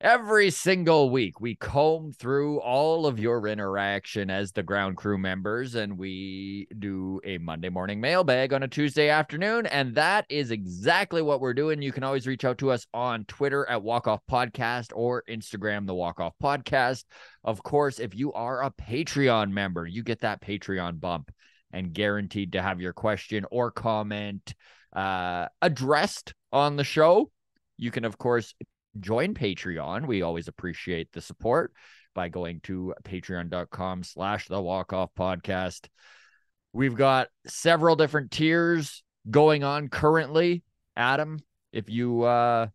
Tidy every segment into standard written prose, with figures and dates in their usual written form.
Every single week, we comb through all of your interaction as the ground crew members, and we do a Monday morning mailbag on a Tuesday afternoon. And that is exactly what we're doing. You can always reach out to us on Twitter at Walk Off Podcast or Instagram, the Walk Off Podcast. Of course, if you are a Patreon member, you get that Patreon bump and guaranteed to have your question or comment addressed on the show. You can, of course, join Patreon. We always appreciate the support by going to patreon.com/the Walk Off Podcast. We've got several different tiers going on currently. Adam, if you I'm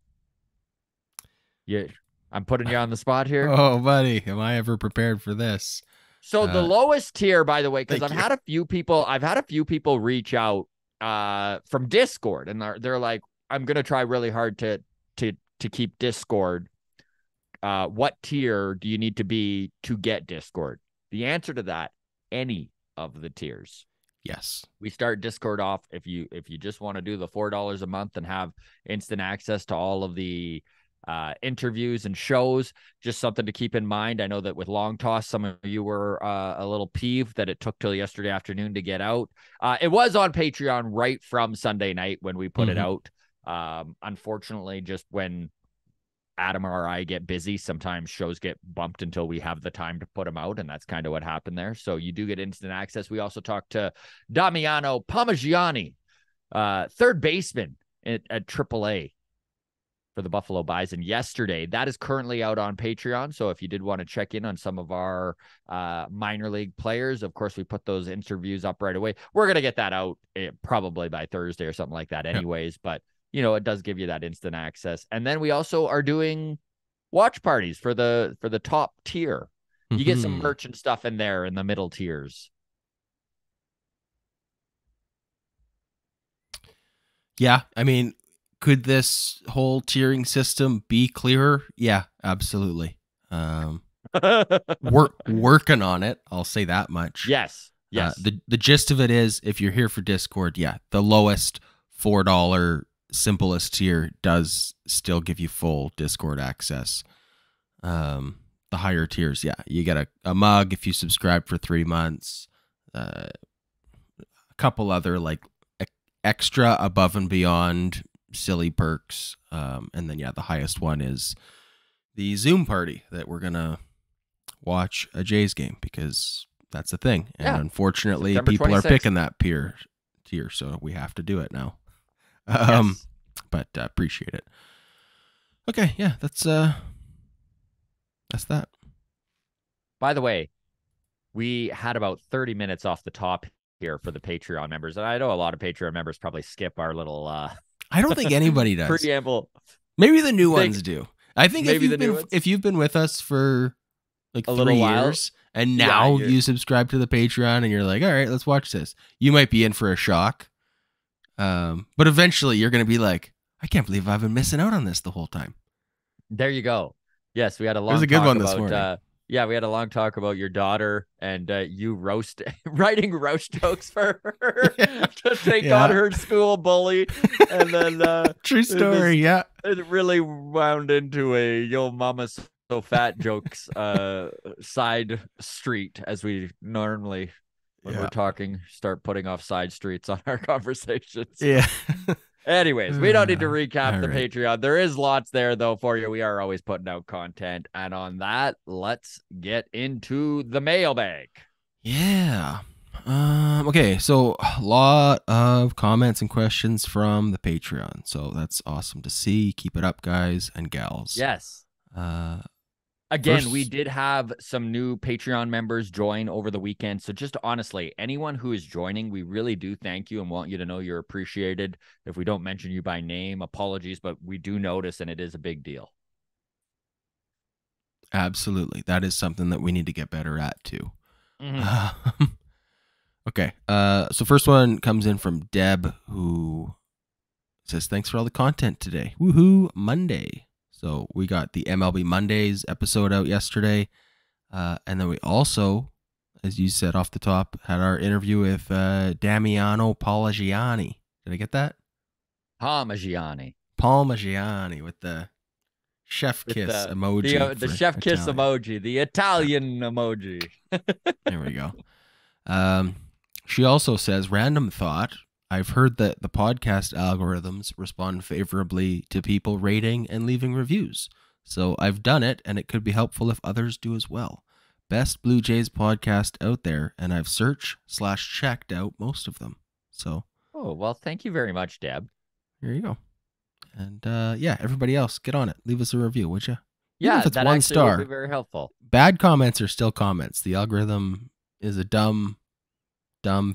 putting you on the spot here. Oh, buddy, am I ever prepared for this? So the lowest tier, by the way, because I've had a few people reach out from Discord, and they're like, I'm gonna try really hard to keep Discord. What tier do you need to be to get Discord? The answer to that, any of the tiers. Yes. We start Discord off if you just want to do the $4 a month and have instant access to all of the interviews and shows. Just something to keep in mind. I know that with Long Toss, some of you were a little peeved that it took till yesterday afternoon to get out. It was on Patreon right from Sunday night when we put it out. Unfortunately, just when Adam or I get busy, sometimes shows get bumped until we have the time to put them out, and that's kind of what happened there. So you do get instant access. We also talked to Damiano Parmigiani, third baseman at AAA for the Buffalo Bison yesterday. That is currently out on Patreon. So if you did want to check in on some of our minor league players, of course, we put those interviews up right away. We're going to get that out probably by Thursday or something like that anyways. But, you know, it does give you that instant access. And then we also are doing watch parties for the top tier. You get some merch and stuff in there in the middle tiers. Yeah, I mean, could this whole tiering system be clearer? Yeah, absolutely. We're working on it. I'll say that much. Yes. The gist of it is, if you're here for Discord, the lowest $4 simplest tier does still give you full Discord access. The higher tiers, you get a mug if you subscribe for 3 months. A couple other like extra above and beyond silly perks, and then the highest one is the Zoom party that we're gonna watch a Jays game, because that's the thing, and unfortunately September people 26th. Are picking that tier, so we have to do it now. But appreciate it. Okay, that's that. By the way, we had about 30 minutes off the top here for the Patreon members, and I know a lot of Patreon members probably skip our little I don't think anybody does. Preamble. Maybe the new ones do. I think if you've been with us for like a 3 years and now you subscribe to the Patreon and you're like, all right, let's watch this, you might be in for a shock. But eventually you're going to be like, I can't believe I've been missing out on this the whole time. There you go. Yes, we had a long. It was a good one this morning. We had a long talk about your daughter and you writing roast jokes for her to take on her school bully. And then true story. It really wound into a yo mama's so fat jokes side street, as we normally when we're talking start putting off side streets on our conversations. Yeah. Anyways, we don't need to recap the Patreon. There is lots there, though, for you. We are always putting out content. And on that, let's get into the mailbag. Yeah. Okay, so a lot of comments and questions from the Patreon. So that's awesome to see. Keep it up, guys and gals. Yes. Again, we did have some new Patreon members join over the weekend. So just honestly, anyone who is joining, we really do thank you and want you to know you're appreciated. If we don't mention you by name, apologies, but we do notice, and it is a big deal. Absolutely. That is something that we need to get better at too. Okay. So first one comes in from Deb, who says, thanks for all the content today. Woohoo, Monday. So we got the MLB Mondays episode out yesterday. And then we also, as you said off the top, had our interview with Damiano Parmigiani. Did I get that? Parmigiani with the chef With kiss the emoji. the for chef kiss Italian. emoji, the Italian emoji. There we go. She also says, random thought. I've heard that the podcast algorithms respond favorably to people rating and leaving reviews. So I've done it, and it could be helpful if others do as well. Best Blue Jays podcast out there, and I've searched/checked out most of them. So, Oh, well, thank you very much, Deb. here you go. And yeah, everybody else, get on it. Leave us a review, would you? Yeah, Even if it's that one actually star. would be very helpful. Bad comments are still comments. The algorithm is a dumb,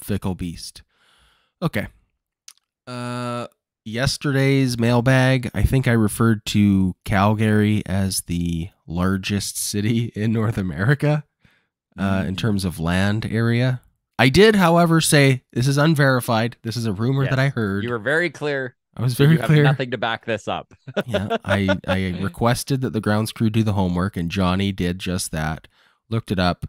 fickle beast. Okay. Yesterday's mailbag, I think I referred to Calgary as the largest city in North America in terms of land area. I did, however, say this is unverified. This is a rumor that I heard. You were very clear. I was very clear. Have nothing to back this up. Yeah, I requested that the grounds crew do the homework, and Johnny did just that. Looked it up.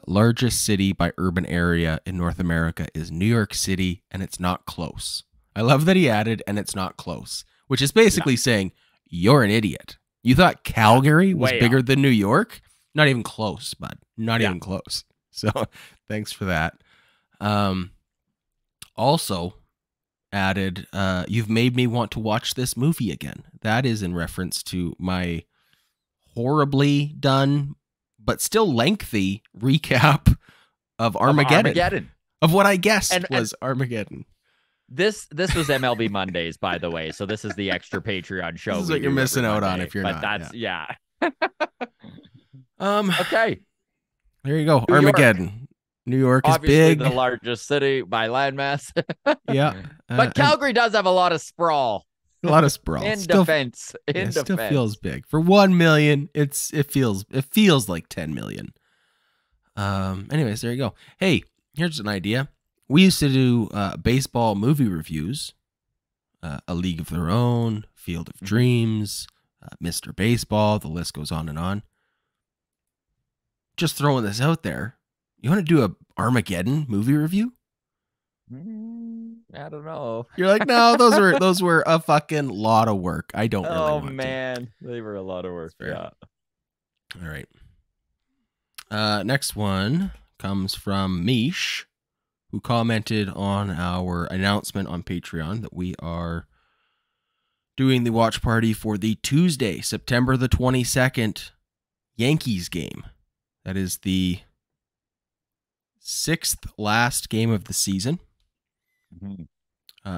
Largest city by urban area in North America is New York City, and it's not close. I love that he added, and it's not close, which is basically saying you're an idiot. You thought Calgary was bigger than New York? Not even close, bud. Not even close. So thanks for that. Also added, you've made me want to watch this movie again. That is in reference to my horribly done but still lengthy recap of Armageddon. Of what I guessed was Armageddon. This was MLB Mondays, by the way. So this is the extra Patreon show. This is what you're missing out on if you're not. That's yeah. Okay. There you go. Armageddon. New York is obviously big. The largest city by landmass. Yeah. But Calgary does have a lot of sprawl. A lot of sprawl. In defense. Still feels big. For 1 million, it feels like 10 million. Anyways, there you go. Hey, here's an idea. We used to do baseball movie reviews. A League of Their Own, Field of Dreams, Mr. Baseball, the list goes on and on. Just throwing this out there. You want to do a Armageddon movie review? I don't know. You're like, no, those were a fucking lot of work. I don't really want to. Oh man, they were a lot of work. Yeah. All right. Next one comes from Mish, who commented on our announcement on Patreon that we are doing the watch party for the Tuesday, September the 22nd Yankees game. That is the 6th last game of the season. Mm-hmm.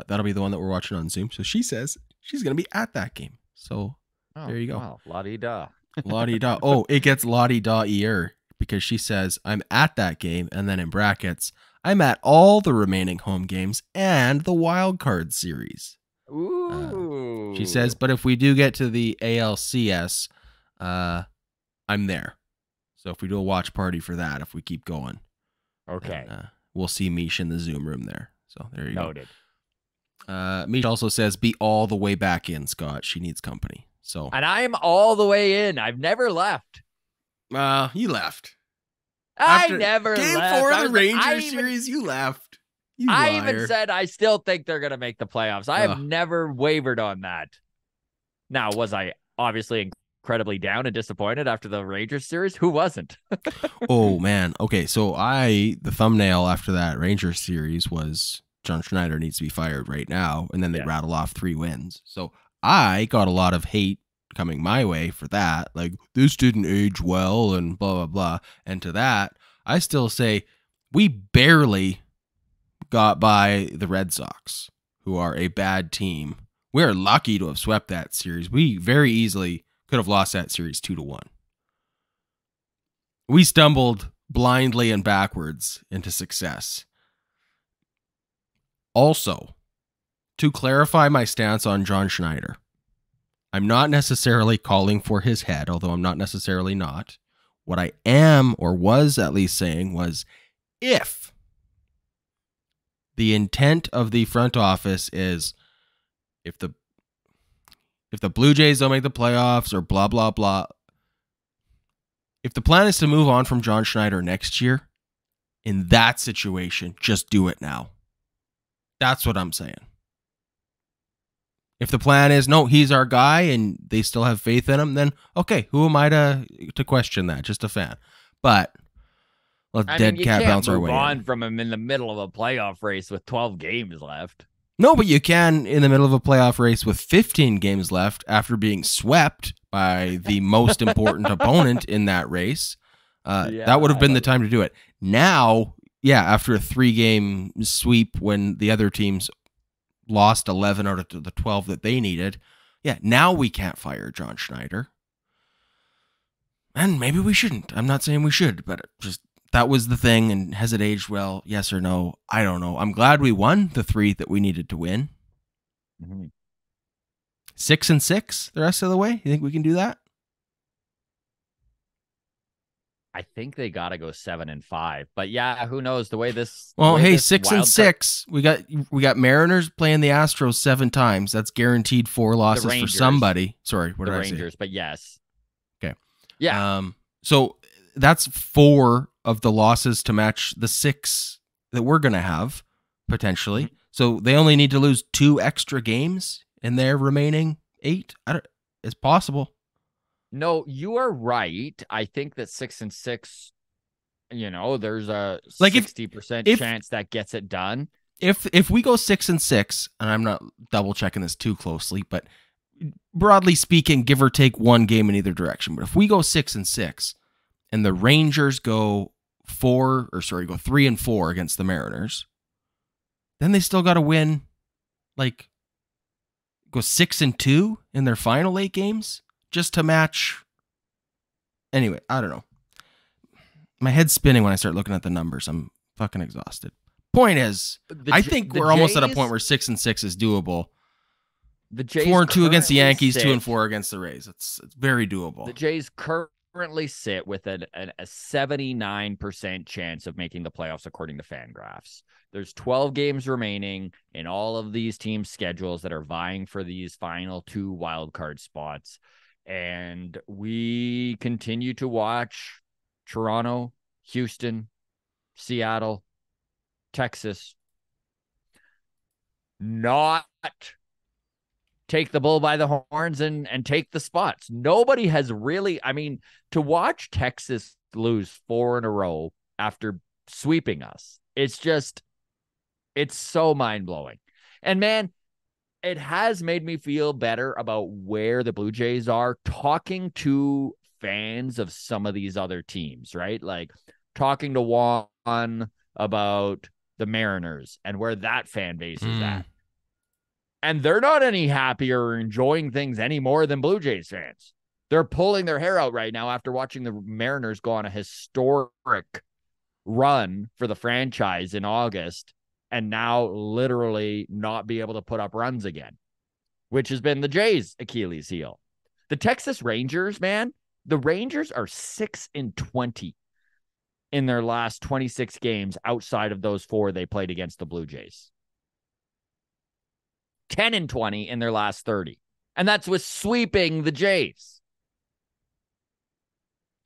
That'll be the one that we're watching on Zoom. So she says she's going to be at that game. So there you go. Wow. La-di-da. La-di-da. Oh, it gets la-di-da-ier because she says, I'm at that game. And then in brackets, I'm at all the remaining home games and the wild card series. Ooh. She says, but if we do get to the ALCS, I'm there. So if we do a watch party for that, if we keep going, okay, we'll see Mish in the Zoom room there. So there you Noted. go. Mish also says, be all the way back in, Scott. She needs company. So, and I am all the way in. I've never left. You left. I never Game left. 4 of the Rangers series, you left. I even said I still think they're going to make the playoffs. I have never wavered on that. Now, was I obviously incredibly down and disappointed after the Rangers series? Who wasn't? Oh, man. Okay, so the thumbnail after that Rangers series was John Schneider needs to be fired right now, and then they rattle off 3 wins. So I got a lot of hate coming my way for that. Like, this didn't age well and blah, blah, blah. And to that, I still say we barely got by the Red Sox, who are a bad team. We are lucky to have swept that series. We very easily could have lost that series 2-1. We stumbled blindly and backwards into success. Also, to clarify my stance on John Schneider, I'm not necessarily calling for his head, although I'm not necessarily not. What I am, or was at least saying, was if the intent of the front office is if the Blue Jays don't make the playoffs or blah, blah, blah, if the plan is to move on from John Schneider next year, in that situation, just do it now. That's what I'm saying. If the plan is, no, he's our guy and they still have faith in him, then okay, who am I to question that? Just a fan. But let's dead cat bounce our way in. You can't move on from him in the middle of a playoff race with 12 games left. No, but you can in the middle of a playoff race with 15 games left after being swept by the most important opponent in that race. That would have been the time to do it. Now, after a 3-game sweep when the other teams lost 11 out of the 12 that they needed, now we can't fire John Schneider. And maybe we shouldn't. I'm not saying we should, but just that was the thing. And has it aged well? Yes or no? I don't know. I'm glad we won the 3 that we needed to win. 6-6 the rest of the way. You think we can do that? I think they got to go 7-5, but who knows the way this. Well, hey, 6-6. We got Mariners playing the Astros 7 times. That's guaranteed 4 losses for somebody. Sorry, what did I say? Rangers, but yes. Okay. Yeah. So that's 4 of the losses to match the 6 that we're gonna have potentially. So they only need to lose 2 extra games in their remaining 8. It's possible. No, you are right. I think that 6-6, there's a 60% chance that gets it done. If we go 6-6, and I'm not double checking this too closely, but broadly speaking, give or take 1 game in either direction. But if we go 6-6, and the Rangers go 3-4 against the Mariners, then they still got to win, go 6-2 in their final 8 games. Just to match. Anyway, I don't know. My head's spinning when I start looking at the numbers. I'm fucking exhausted. Point is, I think we're almost at a point where 6-6 is doable. The Jays 4-2 against the Yankees, 2-4 against the Rays. It's very doable. The Jays currently sit with a 79% chance of making the playoffs according to Fangraphs. There's 12 games remaining in all of these teams' schedules that are vying for these final 2 wildcard spots. And we continue to watch Toronto, Houston, Seattle, Texas not take the bull by the horns and take the spots. Nobody has really, to watch Texas lose 4 in a row after sweeping us. It's so mind-blowing. And man, it has made me feel better about where the Blue Jays are, talking to fans of some of these other teams, right? Like talking to Juan about the Mariners and where that fan base is at. And they're not any happier or enjoying things any more than Blue Jays fans. They're pulling their hair out right now after watching the Mariners go on a historic run for the franchise in August. And now literally not be able to put up runs again, which has been the Jays' Achilles heel. The Texas Rangers, man, the Rangers are 6-20 in their last 26 games outside of those 4 they played against the Blue Jays. 10-20 in their last 30. And that's with sweeping the Jays.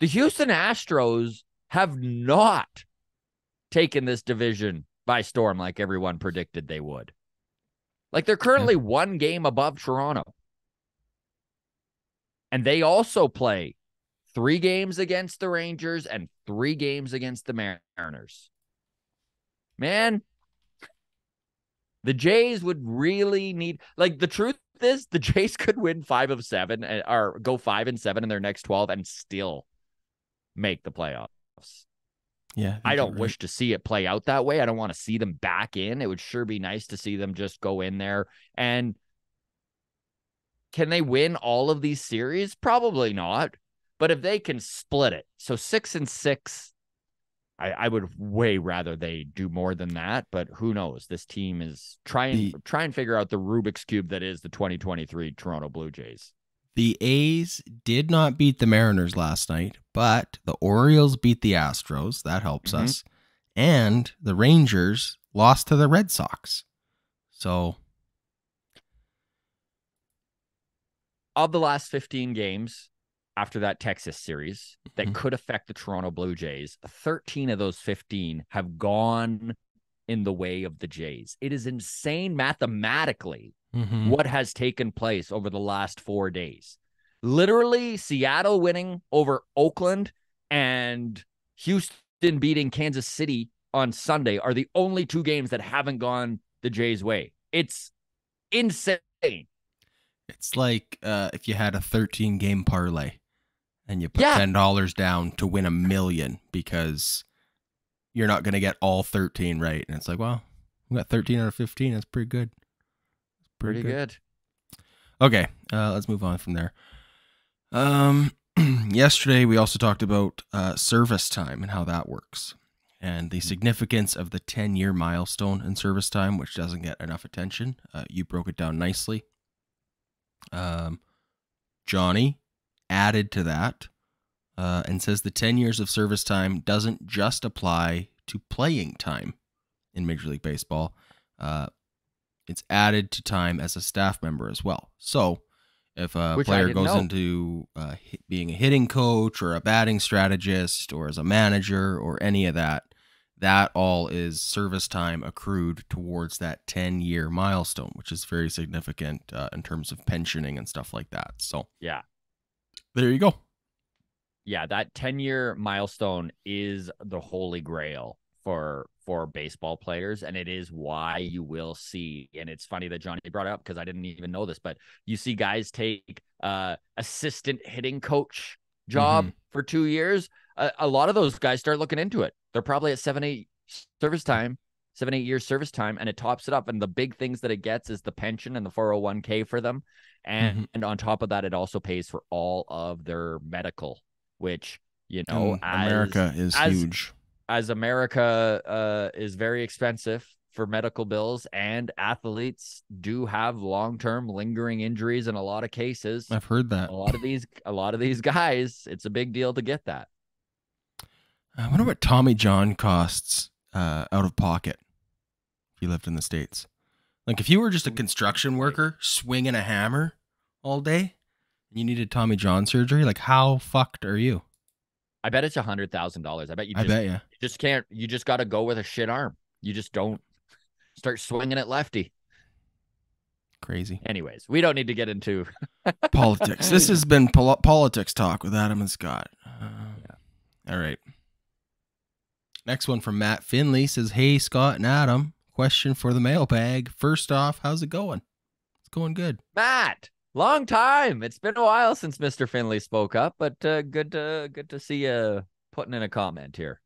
The Houston Astros have not taken this division by storm like everyone predicted they would. They're currently 1 game above Toronto. And they also play 3 games against the Rangers and 3 games against the Mariners. Man, the Jays would really need, the truth is the Jays could win 5 of 7 or go 5-7 in their next 12 and still make the playoffs. Yeah, I don't wish to see it play out that way. I don't want to see them back in. It would sure be nice to see them just go in there. And can they win all of these series? Probably not. But if they can split it, so 6-6, I would way rather they do more than that. But who knows? This team is try and figure out the Rubik's Cube that is the 2023 Toronto Blue Jays. The A's did not beat the Mariners last night, but the Orioles beat the Astros. That helps us. And the Rangers lost to the Red Sox. So, of the last 15 games after that Texas series that could affect the Toronto Blue Jays, 13 of those 15 have gone in the way of the Jays. It is insane mathematically Mm-hmm. what has taken place over the last 4 days. Literally, Seattle winning over Oakland and Houston beating Kansas City on Sunday are the only two games that haven't gone the Jays' way. It's insane. It's like if you had a 13-game parlay and you put Yeah, $10 down to win $1 million because you're not going to get all 13 right. And it's like, well, we got 13 out of 15. That's pretty good. pretty good. Okay, let's move on from there. Yesterday, we also talked about service time and how that works and the significance of the 10-year milestone in service time, which doesn't get enough attention. You broke it down nicely. Johnny added to that and says the 10 years of service time doesn't just apply to playing time in Major League Baseball. It's added to time as a staff member as well. So if a player goes into being a hitting coach or a batting strategist or as a manager or any of that, that all is service time accrued towards that 10-year milestone, which is very significant in terms of pensioning and stuff like that. So yeah, there you go. Yeah, that 10-year milestone is the holy grail for baseball players, and it is why you will see, and it's funny that Johnny brought it up because I didn't even know this, but you see guys take assistant hitting coach job for 2 years. A lot of those guys start looking into it. They're probably at 7-8 years service time, and it tops it up. And the big things that it gets is the pension and the 401k for them. And on top of that, it also pays for all of their medical, which, America is huge. As America is very expensive for medical bills, and athletes do have long-term lingering injuries in a lot of cases. I've heard that. A lot of these guys, it's a big deal to get that. I wonder what Tommy John costs out of pocket if you lived in the States. Like if you were just a construction worker swinging a hammer all day and you needed Tommy John surgery, like how fucked are you? I bet it's $100,000. I bet you just can't. You just got to go with a shit arm. You just don't start swinging at lefty. Crazy. Anyways, we don't need to get into politics. This has been politics talk with Adam and Scott. All right. Next one from Matt Finley says, "Hey, Scott and Adam, question for the mailbag. First off, how's it going?" It's going good. Matt, long time. It's been a while since Mr. Finley spoke up, but good to see you putting in a comment here.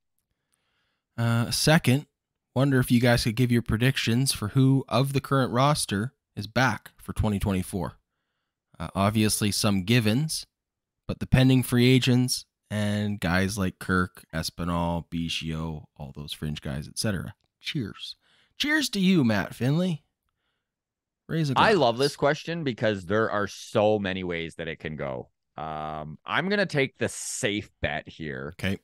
Second, wonder if you guys could give your predictions for who of the current roster is back for 2024. Obviously, some givens, but the pending free agents and guys like Kirk, Espinal, Biggio, all those fringe guys, etc. Cheers. Cheers to you, Matt Finley. Raise a glass. I love this question because there are so many ways that it can go. I'm going to take the safe bet here. Okay.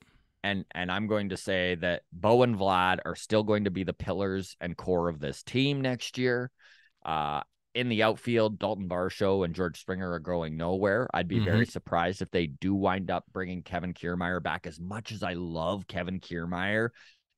And I'm going to say that Bo and Vlad are still going to be the pillars and core of this team next year. In the outfield, Dalton Varsho and George Springer are going nowhere. I'd be very surprised if they do wind up bringing Kevin Kiermaier back. As much as I love Kevin Kiermaier,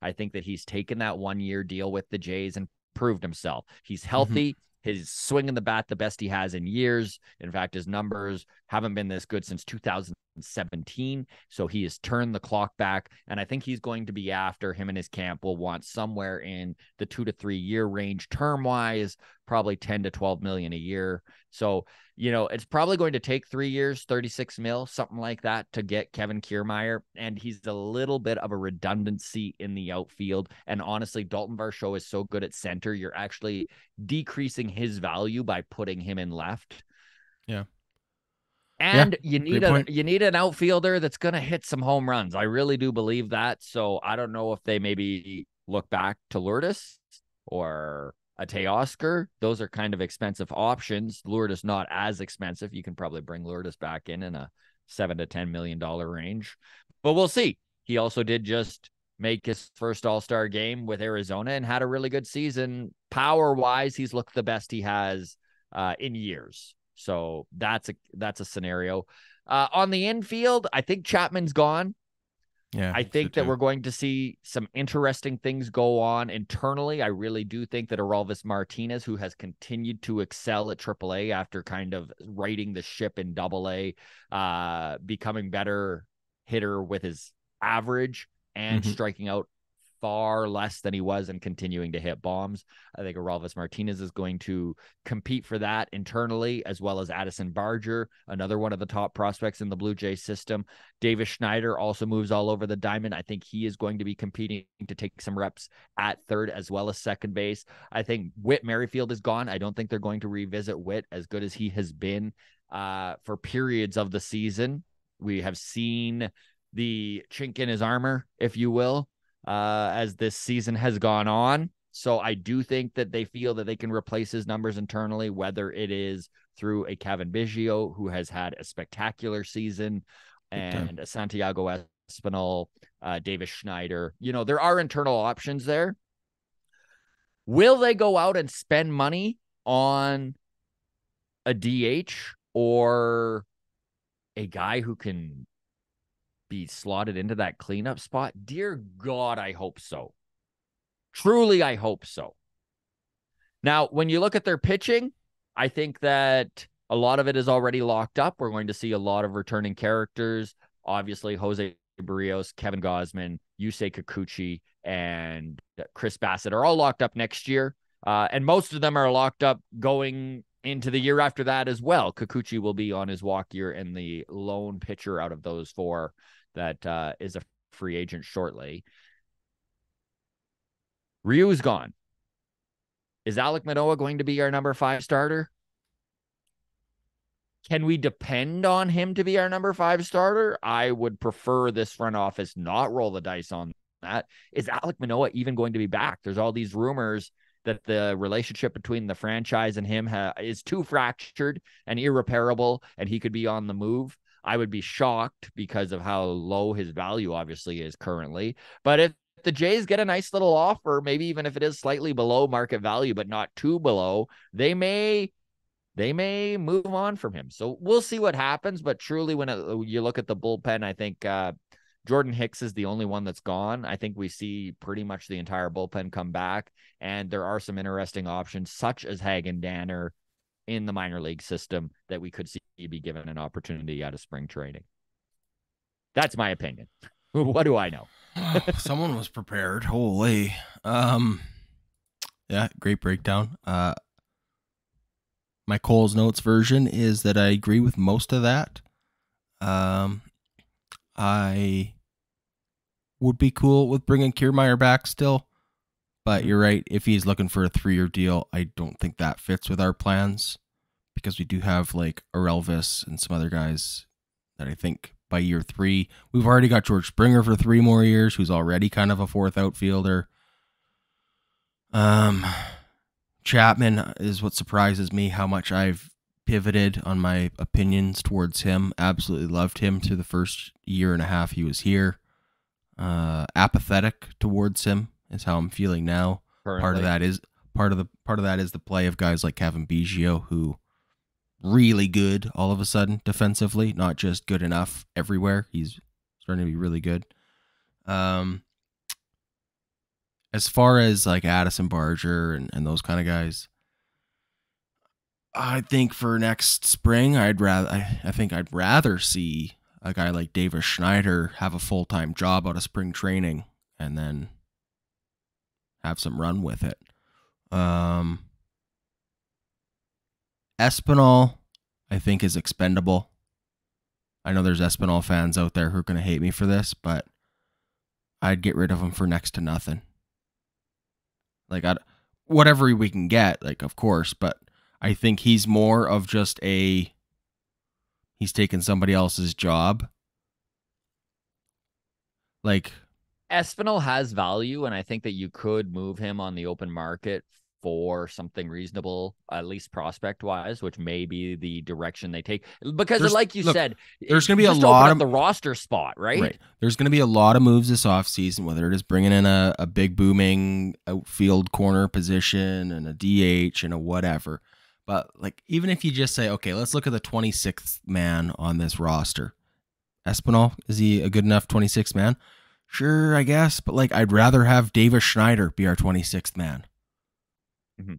I think that he's taken that 1-year deal with the Jays and proved himself. He's healthy. His swinging the bat the best he has in years. In fact, his numbers haven't been this good since 2017. So he has turned the clock back. And I think he's going to be after him and his camp will want somewhere in the 2 to 3 year range term wise, probably 10 to 12 million a year. So, it's probably going to take 3 years, 36 mil, something like that to get Kevin Kiermaier. And he's a little bit of a redundancy in the outfield. And honestly, Dalton Varsho is so good at center. You're actually decreasing his value by putting him in left. Yeah. And you need an outfielder that's going to hit some home runs. I really do believe that. So I don't know if they maybe look back to Lourdes or a Teoscar. Those are kind of expensive options. Lourdes not as expensive. You can probably bring Lourdes back in a $7 to $10 million range, but we'll see. He also did just make his first All-Star game with Arizona and had a really good season. Power-wise, he's looked the best he has in years. So that's a scenario. On the infield, I think Chapman's gone. Yeah, I think that we're going to see some interesting things go on internally. I really do think that Aurelvis Martinez, who has continued to excel at AAA after kind of righting the ship in AA, becoming better hitter with his average and striking out far less than he was and continuing to hit bombs. I think Aurelvis Martinez is going to compete for that internally, as well as Addison Barger, another one of the top prospects in the Blue Jays system. Davis Schneider also moves all over the diamond. I think he is going to be competing to take some reps at third as well as second base. I think Whit Merrifield is gone. I don't think they're going to revisit Whit, as good as he has been for periods of the season. We have seen the chink in his armor, if you will, as this season has gone on. So I do think that they feel that they can replace his numbers internally, whether it is through a Kevin Biggio, who has had a spectacular season, and a Santiago Espinal, Davis Schneider. You know, there are internal options there. Will they go out and spend money on a DH or a guy who can be slotted into that cleanup spot? Dear God, I hope so. Truly, I hope so. Now, when you look at their pitching, I think that a lot of it is already locked up. We're going to see a lot of returning characters. Obviously, Jose Barrios, Kevin Gausman, Yusei Kikuchi, and Chris Bassett are all locked up next year. And most of them are locked up going into the year after that as well. Kikuchi will be on his walk year, and the lone pitcher out of those four that is a free agent shortly. Ryu's gone. Is Alek Manoah going to be our number 5 starter? Can we depend on him to be our number 5 starter? I would prefer this front office not roll the dice on that. Is Alek Manoah even going to be back? There's all these rumors that the relationship between the franchise and him is too fractured and irreparable, and he could be on the move. I would be shocked because of how low his value obviously is currently. But if the Jays get a nice little offer, maybe even if it is slightly below market value, but not too below, they may move on from him. So we'll see what happens. But truly, when you look at the bullpen, I think Jordan Hicks is the only one that's gone. I think we see pretty much the entire bullpen come back, and there are some interesting options, such as Hagen Danner in the minor league system, that we could see be given an opportunity out of spring training. That's my opinion. What do I know? Someone was prepared. Holy. Yeah, great breakdown. My Cole's Notes version is that I agree with most of that. I would be cool with bringing Kiermaier back still, but you're right. If he's looking for a 3-year deal, I don't think that fits with our plans, because we do have like Aurelvis and some other guys that I think by year 3, we've already got George Springer for 3 more years, who's already kind of a 4th outfielder. Chapman is what surprises me, how much I've pivoted on my opinions towards him. Absolutely loved him through the first year and a half he was here. Apathetic towards him is how I'm feeling now. Currently. Part of that is the play of guys like Kevin Biggio, who really good all of a sudden defensively, not just good enough everywhere. He's starting to be really good. As far as like Addison Barger and those kind of guys, I think for next spring, I think I'd rather see a guy like Davis Schneider have a full-time job out of spring training and then have some run with it. Espinal, I think, is expendable. I know there's Espinal fans out there who are going to hate me for this, but I'd get rid of him for next to nothing. Like, whatever we can get, like, of course, but I think he's more of just he's taking somebody else's job. Like, Espinal has value, and I think that you could move him on the open market for something reasonable, at least prospect-wise, which may be the direction they take. Because, like you said, there's going to be a lot of the roster spot, right? There's going to be a lot of moves this offseason, whether it is bringing in a big booming outfield corner position and a DH and a whatever. But like, even if you just say, okay, let's look at the 26th man on this roster. Espinal, is he a good enough 26th man? Sure, I guess, but like I'd rather have Davis Schneider be our 26th man. Mm-hmm.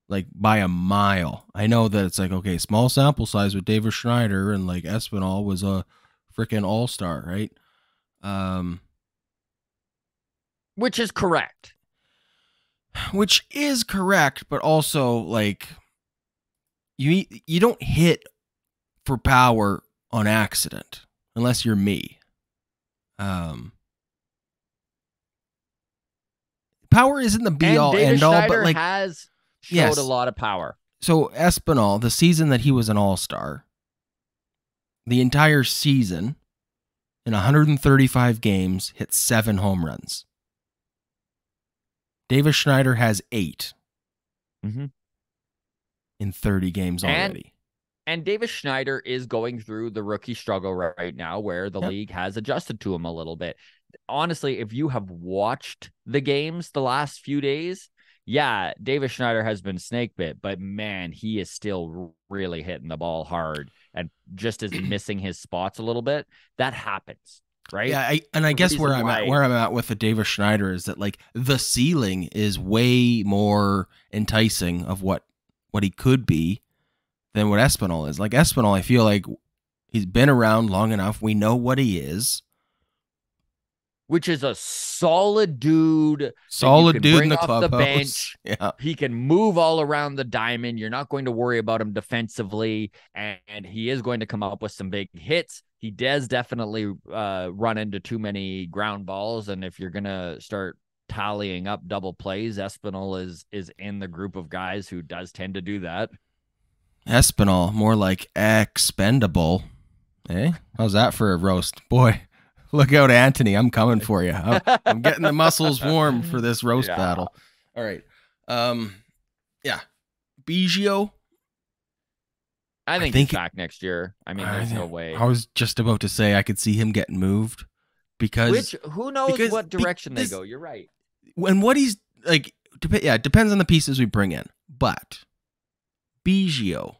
Like by a mile. I know that it's like, okay, small sample size with Davis Schneider, and like Espinal was a freaking all-star, right? Which is correct. Which is correct, but also like you don't hit for power on accident unless you're me. Power isn't the be all end all, but like has showed a lot of power. So Espinal, the season that he was an all-star, the entire season in 135 games hit 7 home runs. Davis Schneider has 8 in 30 games already. And Davis Schneider is going through the rookie struggle right now where the league has adjusted to him a little bit. Honestly, if you have watched the games the last few days, yeah, Davis Schneider has been snake bit, but man, he is still really hitting the ball hard and just is missing his spots a little bit. That happens, right? Yeah, I guess where I'm at with the Davis Schneider is that like the ceiling is way more enticing of what he could be than what Espinal is. Like Espinal, I feel like he's been around long enough. We know what he is. Which is a solid dude. Solid dude in the clubhouse. The bench. Yeah. He can move all around the diamond. You're not going to worry about him defensively. And he is going to come up with some big hits. He does definitely run into too many ground balls. And if you're going to start tallying up double plays, Espinal is in the group of guys who does tend to do that. Espinal, more like expendable. Eh? How's that for a roast? Boy. Look out, Anthony. I'm coming for you. I'm getting the muscles warm for this roast battle. All right. Yeah. Biggio. I think he's back next year. I mean, there's no way. I was just about to say I could see him getting moved because who knows what direction they go. You're right. When what he's like, it depends on the pieces we bring in. But Biggio,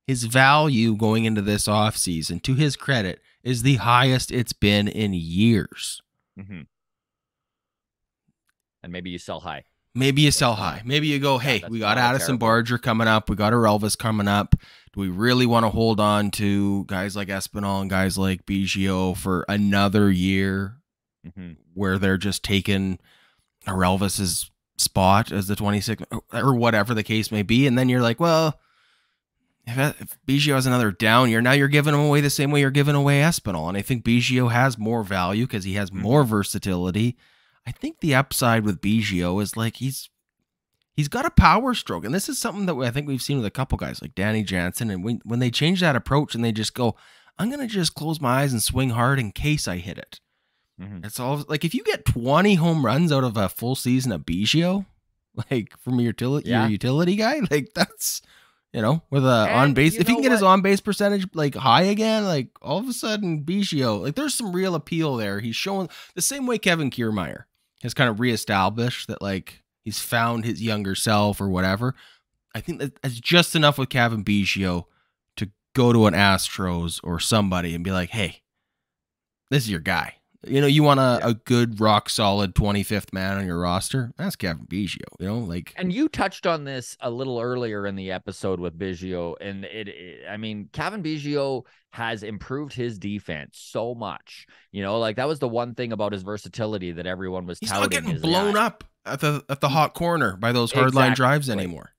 his value going into this offseason, to his credit, is the highest it's been in years. Mm-hmm. And maybe you sell high. Maybe you sell high. Maybe you go, hey, we got Addison Barger coming up. We got our Elvis coming up. Do we really want to hold on to guys like Espinal and guys like Biggio for another year where they're just taking our Elvis's spot as the 26th or whatever the case may be? And then you're like, well, if Biggio has another down year, now you're giving him away the same way you're giving away Espinal. And I think Biggio has more value because he has more versatility. I think the upside with Biggio is like he's got a power stroke. And this is something that I think we've seen with a couple guys like Danny Jansen. And when they change that approach and they just go, I'm going to just close my eyes and swing hard in case I hit it. It's all like if you get 20 home runs out of a full season of Biggio, like from your utility guy, like that's... You know, with a on base, if he can get his on base percentage like high again, like all of a sudden Biggio, like there's some real appeal there. He's showing the same way Kevin Kiermaier has kind of reestablished that like he's found his younger self or whatever. I think that's just enough with Kevin Biggio to go to an Astros or somebody and be like, hey, this is your guy. You know, you want a good, rock solid 25th man on your roster? That's Kevin Biggio, you know, like. And you touched on this a little earlier in the episode with Biggio. And I mean, Kevin Biggio has improved his defense so much. You know, like that was the one thing about his versatility that everyone was touting. He's not getting blown up at the hot corner by those hardline drives anymore.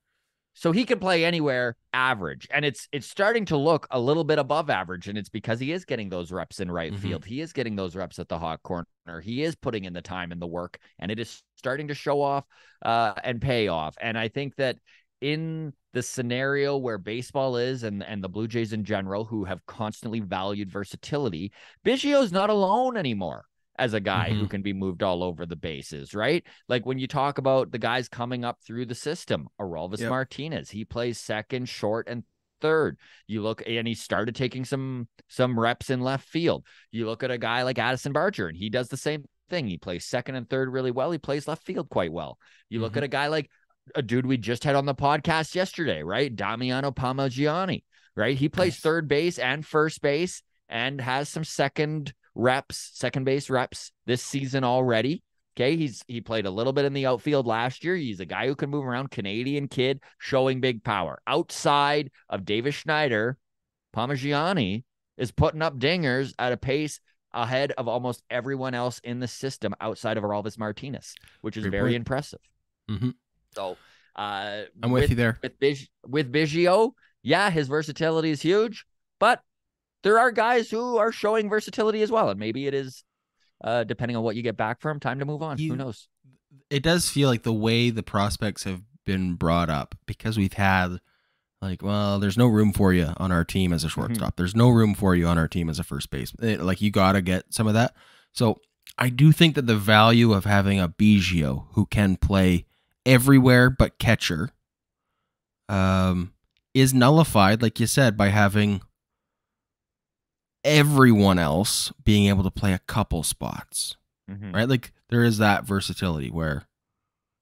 So he can play anywhere, average. And it's starting to look a little bit above average. And it's because he is getting those reps in right field. He is getting those reps at the hot corner. He is putting in the time and the work. And it is starting to show off and pay off. And I think that in the scenario where baseball is and the Blue Jays in general, who have constantly valued versatility, Biggio's not alone anymore as a guy who can be moved all over the bases, right? Like when you talk about the guys coming up through the system, Aroldis Martinez, he plays second, short, and third. You look, and he started taking some reps in left field. You look at a guy like Addison Barger, and he does the same thing. He plays second and third really well. He plays left field quite well. You look at a guy like a dude we just had on the podcast yesterday, right? Damiano Parmigiani, right? He plays third base and first base and has some second reps, second base reps this season already. Okay, he played a little bit in the outfield last year. He's a guy who can move around, Canadian kid, showing big power. Outside of Davis Schneider, Parmigiani is putting up dingers at a pace ahead of almost everyone else in the system outside of Aurelvis Martinez, which is very impressive. Mm-hmm. So I'm with you there. With Biggio, yeah, his versatility is huge, but there are guys who are showing versatility as well. And maybe it is, depending on what you get back from, time to move on. Who knows? It does feel like the way the prospects have been brought up, because we've had like, well, there's no room for you on our team as a shortstop. Mm-hmm. There's no room for you on our team as a first baseman. Like, you got to get some of that. So I do think that the value of having a Biggio who can play everywhere but catcher is nullified, like you said, by having everyone else being able to play a couple spots, right? Like, there is that versatility where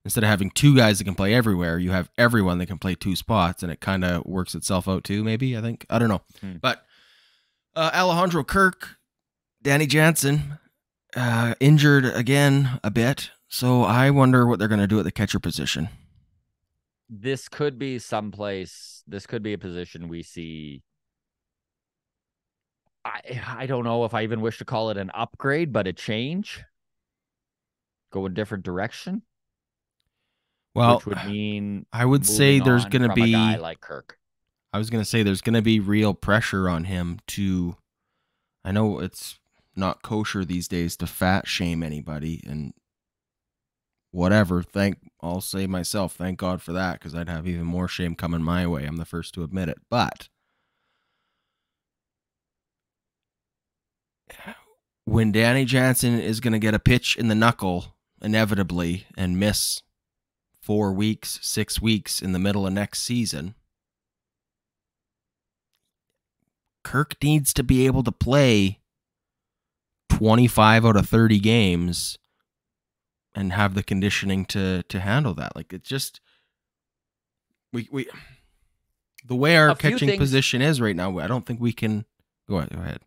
instead of having two guys that can play everywhere, you have everyone that can play two spots, and it kind of works itself out too, maybe, I think. I don't know. But Alejandro Kirk, Danny Jansen, injured again a bit, so I wonder what they're going to do at the catcher position. This could be someplace, this could be a position we see. I don't know if I even wish to call it an upgrade, but a change. Go a different direction. Well, which would mean I would say there's going to be a guy like Kirk. I was going to say there's going to be real pressure on him to. I know it's not kosher these days to fat shame anybody and whatever. I'll say myself, thank God for that, because I'd have even more shame coming my way. I'm the first to admit it. But when Danny Jansen is going to get a pitch in the knuckle inevitably and miss 4 weeks, 6 weeks in the middle of next season, Kirk needs to be able to play 25 out of 30 games and have the conditioning to handle that. Like, it's just we the way our catching position is right now, I don't think we can go ahead.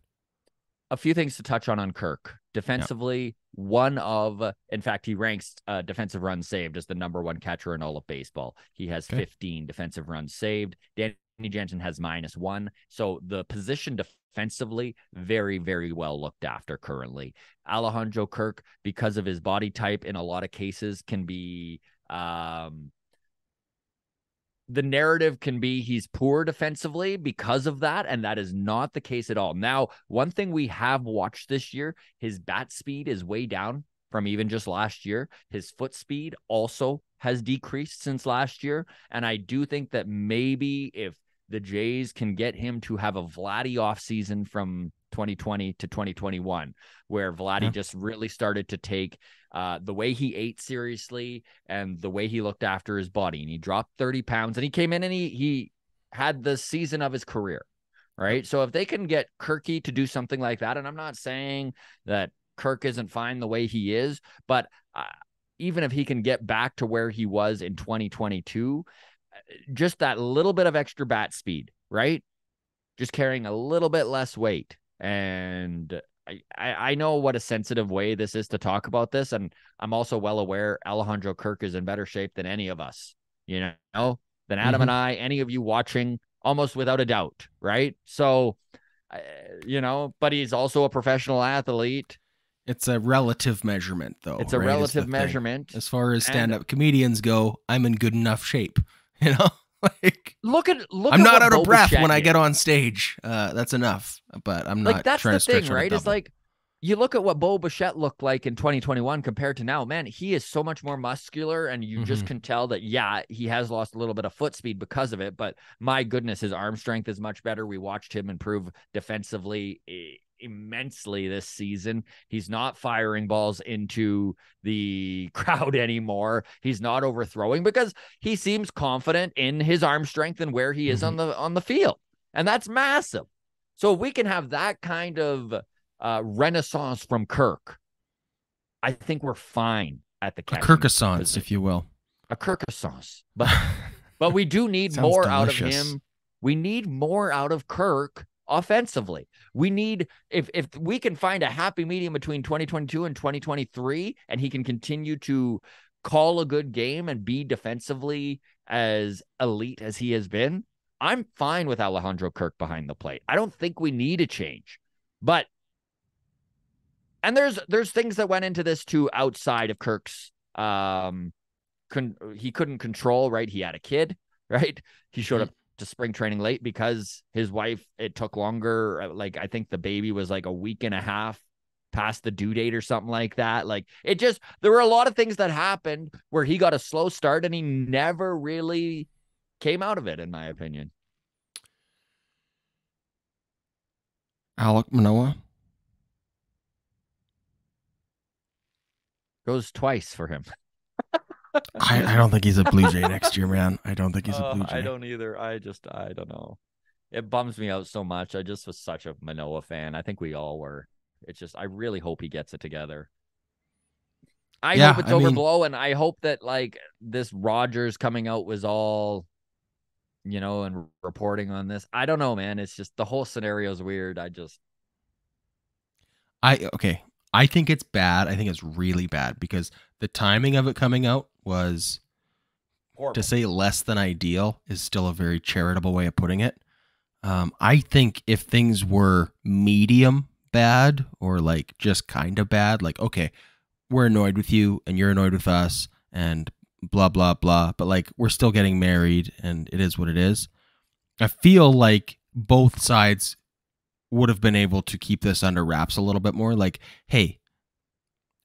A few things to touch on Kirk. Defensively, in fact, he ranks defensive runs saved as the number one catcher in all of baseball. He has 15 defensive runs saved. Danny Jansen has -1. So the position defensively, very, very well looked after currently. Alejandro Kirk, because of his body type, in a lot of cases can be the narrative can be he's poor defensively because of that, and that is not the case at all. Now, one thing we have watched this year, his bat speed is way down from even just last year. His foot speed also has decreased since last year, and I do think that maybe if the Jays can get him to have a Vladdy offseason from 2020 to 2021, where Vladdy just really started to take the way he ate seriously and the way he looked after his body. And he dropped 30 pounds and he came in and he had the season of his career, right? So if they can get Kirky to do something like that, and I'm not saying that Kirk isn't fine the way he is, but even if he can get back to where he was in 2022, just that little bit of extra bat speed, right? Just carrying a little bit less weight. And I know what a sensitive way this is to talk about this. And I'm also well aware Alejandro Kirk is in better shape than any of us, than Adam and I, any of you watching, almost without a doubt. Right. So, but he's also a professional athlete. It's a relative measurement, though. It's a relative measurement. As far as stand-up comedians go, I'm in good enough shape. Like, look I'm not out of breath when I get on stage. That's enough. But I'm not that's trying the to stretch thing, right? It's like you look at what Bo Bichette looked like in 2021 compared to now. Man, he is so much more muscular, and you just can tell that. Yeah, he has lost a little bit of foot speed because of it, but my goodness, his arm strength is much better. We watched him improve defensively immensely this season. He's not firing balls into the crowd anymore. He's not overthrowing because he seems confident in his arm strength and where he is on the field. And that's massive. So if we can have that kind of renaissance from Kirk, I think we're fine at the catching. A Kirkassance, if you will. A Kirkassance. But we do need more out of him. We need more out of Kirk offensively. We need, if we can find a happy medium between 2022 and 2023, and he can continue to call a good game and be defensively as elite as he has been, I'm fine with Alejandro Kirk behind the plate. I don't think we need a change. But and there's things that went into this too outside of Kirk's he couldn't control, right? He had a kid, right? He showed up to spring training late because his wife, it took longer. Like, I think the baby was like a week and a half past the due date or something like that. Like, it just, there were a lot of things that happened where he got a slow start and he never really came out of it, in my opinion. Alek Manoah goes twice for him. I don't think he's a Blue Jay next year, man. I don't think he's a Blue Jay. I don't either. I don't know. It bums me out so much. I just was such a Manoah fan. I think we all were. It's just, I really hope he gets it together. I hope it's overblown. I hope that, like, this Rogers coming out was all, you know, and reporting on this. I don't know, man. It's just, the whole scenario is weird. I think it's bad. I think it's really bad because the timing of it coming out was horrible. To say less than ideal is still a very charitable way of putting it. I think if things were medium bad or like just kind of bad, like, okay, we're annoyed with you and you're annoyed with us and blah, blah, blah, but like we're still getting married and it is what it is. I feel like both sides would have been able to keep this under wraps a little bit more. Like, hey,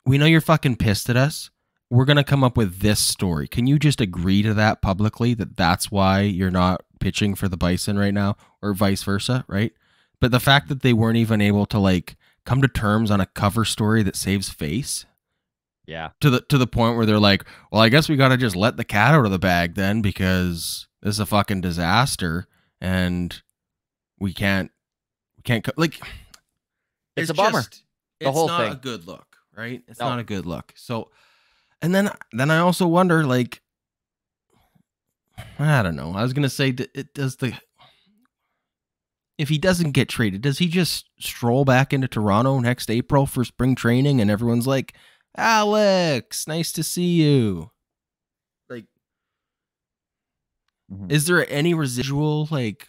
we know you're fucking pissed at us. We're going to come up with this story. Can you just agree to that publicly, that that's why you're not pitching for the Bison right now, or vice versa, right? But the fact that they weren't even able to like come to terms on a cover story that saves face. Yeah. To the point where they're like, well, I guess we got to just let the cat out of the bag then, because this is a fucking disaster and we can't like, it's a bummer. The whole thing. It's not a good look, right? It's not a good look. So, and then I also wonder, like, I don't know. I was going to say that if he doesn't get traded, does he just stroll back into Toronto next April for spring training and everyone's like, Alex, nice to see you? Like, is there any residual, like,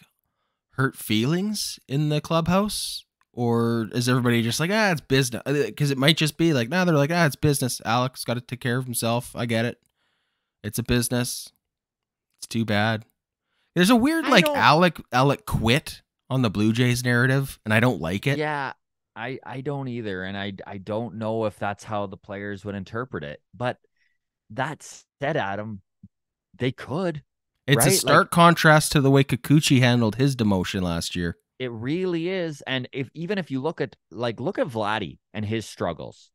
hurt feelings in the clubhouse? Or is everybody just like, it's business? Because it might just be like, they're like, it's business. Alex got to take care of himself. I get it. It's a business. It's too bad. There's a weird, like, Alec quit on the Blue Jays narrative, and I don't like it. Yeah, I don't either. And I don't know if that's how the players would interpret it. But that said, Adam, they could. It's a stark contrast to the way Kikuchi handled his demotion last year. It really is. And even if you look at Vladdy and his struggles,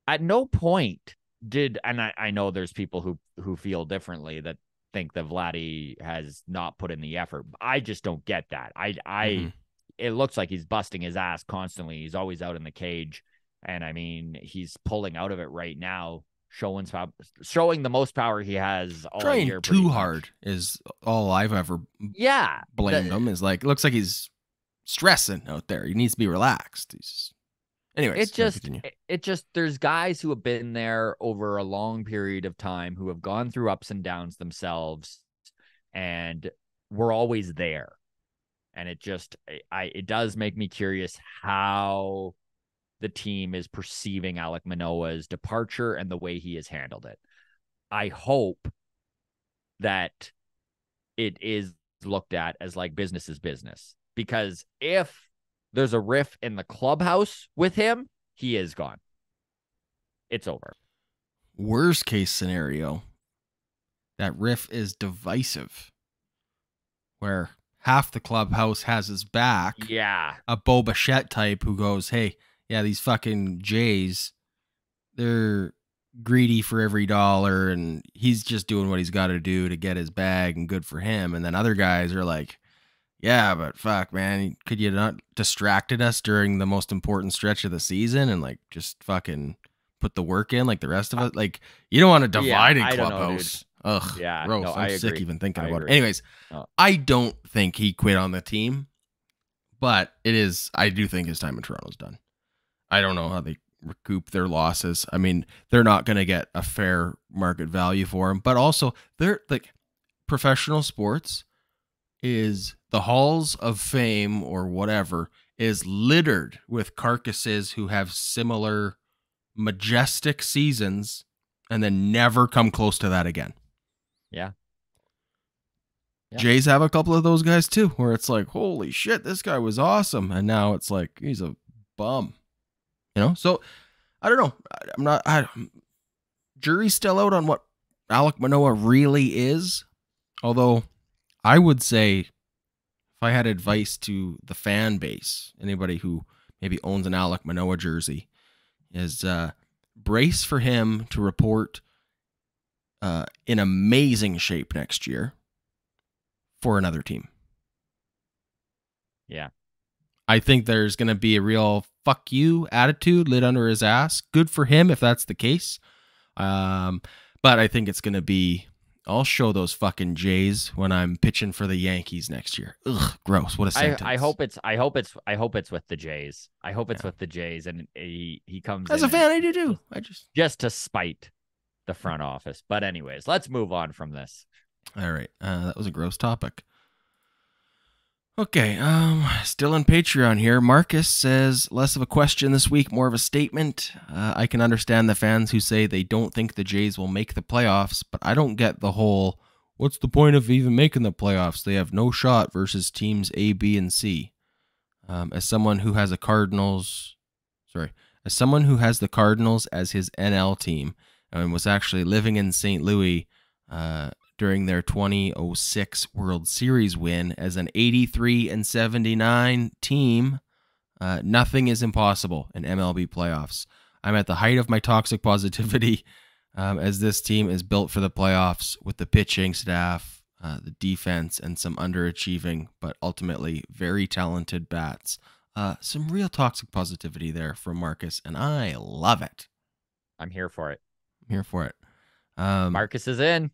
at no point and I know there's people who feel differently, that think that Vladdy has not put in the effort. I just don't get that. It looks like he's busting his ass constantly. He's always out in the cage. And I mean, he's pulling out of it right now, showing the most power he has all Trying year. Too hard is all I've ever blamed him. Is like, it looks like he's stressing out there. He needs to be relaxed. Anyways, it just there's guys who have been there over a long period of time who have gone through ups and downs themselves, and we're always there. And it does make me curious how the team is perceiving Alek Manoah's departure and the way he has handled it. I hope that it is looked at as like business is business, because if there's a riff in the clubhouse with him, he is gone. It's over. Worst case scenario, that riff is divisive, where half the clubhouse has his back. Yeah. A Bo Bichette type who goes, hey, yeah, these fucking Jays, they're greedy for every dollar, and he's just doing what he's got to do to get his bag, and good for him. And then other guys are like, yeah, but fuck, man, could you not distracted us during the most important stretch of the season and like just fucking put the work in like the rest of us? Like, you don't want a divided clubhouse. Ugh, yeah, gross. No, I'm sick agree. even thinking about it. Anyways, I don't think he quit on the team. But I do think his time in Toronto's done. I don't know how they recoup their losses. I mean, they're not going to get a fair market value for him, but also they're like professional sports is the halls of fame or whatever is littered with carcasses who have similar majestic seasons and then never come close to that again. Yeah. Jays have a couple of those guys too, where it's like, holy shit, this guy was awesome. And now it's like, he's a bum, So I don't know. Jury's still out on what Alek Manoah really is. Although I would say if I had advice to the fan base, anybody who maybe owns an Alek Manoah jersey, is brace for him to report in amazing shape next year for another team. Yeah. I think there's going to be a real fuck you attitude lit under his ass. Good for him if that's the case. But I think it's going to be, I'll show those fucking Jays when I'm pitching for the Yankees next year. Ugh, gross. What a sentence. I hope it's with the Jays. I hope it's with the Jays, and he comes as a fan. I do too. Just to spite the front office. But anyways, let's move on from this. All right. That was a gross topic. Okay. Still on Patreon here. Marcus says, less of a question this week, more of a statement. I can understand the fans who say they don't think the Jays will make the playoffs, but I don't get the whole, what's the point of even making the playoffs? They have no shot versus teams A, B, and C. As someone who has the Cardinals as his NL team and was actually living in St. Louis, during their 2006 World Series win as an 83-79 team, nothing is impossible in MLB playoffs. I'm at the height of my toxic positivity as this team is built for the playoffs with the pitching staff, the defense, and some underachieving but ultimately very talented bats. Some real toxic positivity there from Marcus, and I love it. I'm here for it. Marcus is in.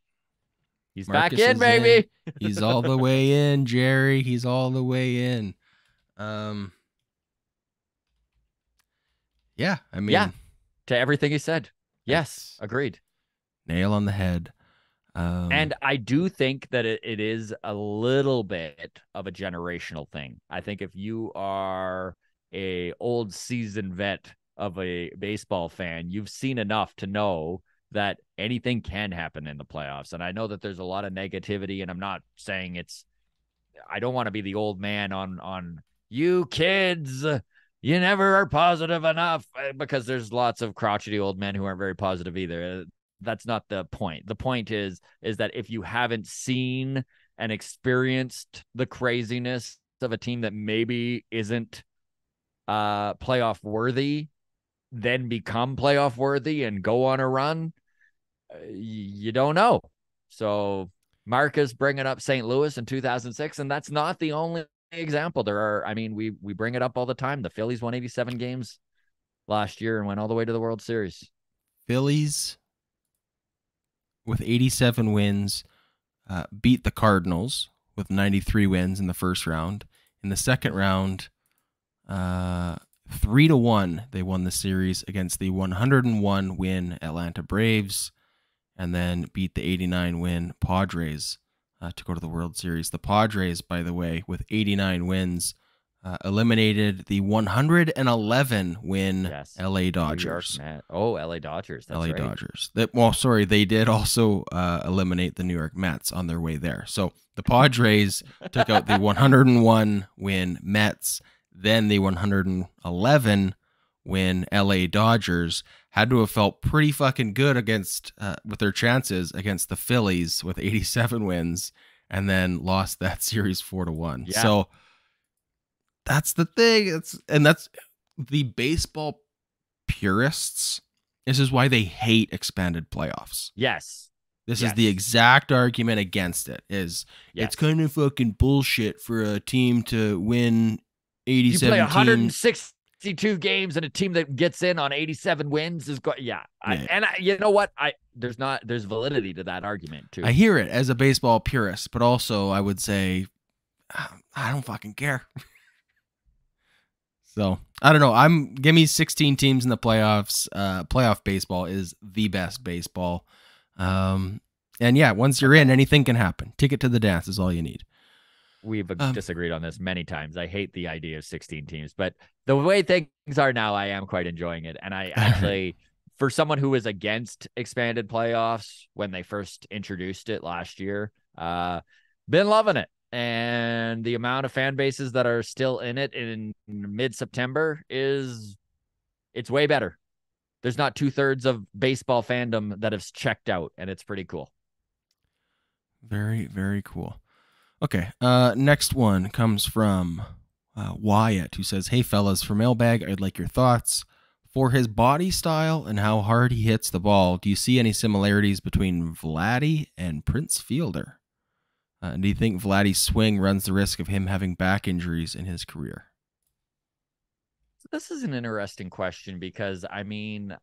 He's Marcus back in, baby. He's all the way in, Jerry. He's all the way in. Yeah, I mean... Yeah, to everything he said. Yes, agreed. Nail on the head. And I do think that it is a little bit of a generational thing. I think if you are a old seasoned vet of a baseball fan, you've seen enough to know that anything can happen in the playoffs. And I know that there's a lot of negativity, and I'm not saying I don't want to be the old man on you kids, you never are positive enough, because there's lots of crotchety old men who aren't very positive either. That's not the point. The point is that if you haven't seen and experienced the craziness of a team that maybe isn't playoff worthy, then become playoff worthy and go on a run, you don't know. So Marcus bringing up St. Louis in 2006, and that's not the only example. We bring it up all the time. The Phillies won 87 games last year and went all the way to the World Series. Phillies with 87 wins beat the Cardinals with 93 wins in the first round. In the second round, 3-1, they won the series against the 101-win Atlanta Braves, and then beat the 89-win Padres to go to the World Series. The Padres, by the way, with 89 wins, eliminated the 111-win LA Dodgers. LA Dodgers. That's right. Dodgers. They did also eliminate the New York Mets on their way there. So the Padres took out the 101-win Mets. Then the 111-win LA Dodgers had to have felt pretty fucking good against with their chances against the Phillies with 87 wins, and then lost that series 4-1. Yeah. So that's the thing. That's the baseball purists. This is why they hate expanded playoffs. Yes. This is the exact argument against it. It's kind of fucking bullshit for a team to win 87 You play 162 games, and a team that gets in on 87 wins is you know what? There's validity to that argument too. I hear it as a baseball purist, but also I would say I don't fucking care. So I don't know. Give me 16 teams in the playoffs. Playoff baseball is the best baseball. And yeah, once you're in, anything can happen. Ticket to the dance is all you need. We've disagreed on this many times. I hate the idea of 16 teams, but the way things are now, I am quite enjoying it. And I actually, for someone who was against expanded playoffs when they first introduced it last year, been loving it. And the amount of fan bases that are still in it in mid-September it's way better. There's not 2/3 of baseball fandom that has checked out, and it's pretty cool. Very, very cool. Okay, next one comes from Wyatt, who says, "Hey fellas, for Mailbag, I'd like your thoughts. For his body style and how hard he hits the ball, do you see any similarities between Vladdy and Prince Fielder? Do you think Vladdy's swing runs the risk of him having back injuries in his career?" This is an interesting question because, I mean,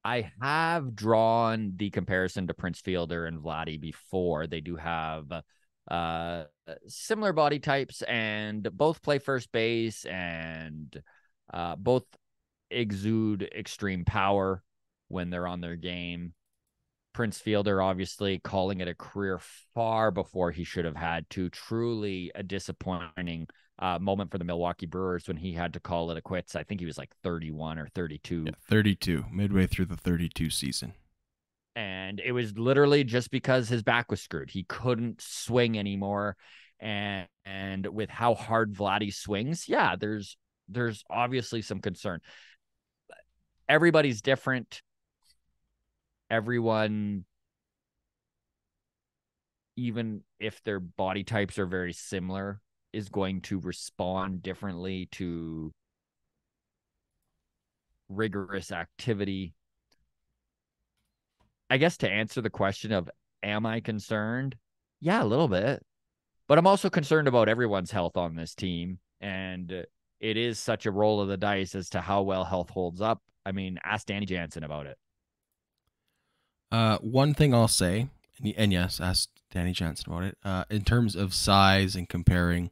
I have drawn the comparison to Prince Fielder and Vladdy before. They do have similar body types and both play first base and both exude extreme power when they're on their game. Prince Fielder obviously calling it a career far before he should have had to. Truly a disappointing moment for the Milwaukee Brewers when he had to call it a quits. I think he was like 31 or 32. Yeah, 32, midway through the 32 season. And it was literally just because his back was screwed. He couldn't swing anymore. And with how hard Vladdy swings, yeah, there's obviously some concern. Everybody's different. Everyone, even if their body types are very similar, is going to respond differently to rigorous activity. I guess to answer the question of, am I concerned? Yeah, a little bit. But I'm also concerned about everyone's health on this team. And it is such a roll of the dice as to how well health holds up. I mean, ask Danny Jansen about it. One thing I'll say, and yes, ask Danny Jansen about it, in terms of size and comparing,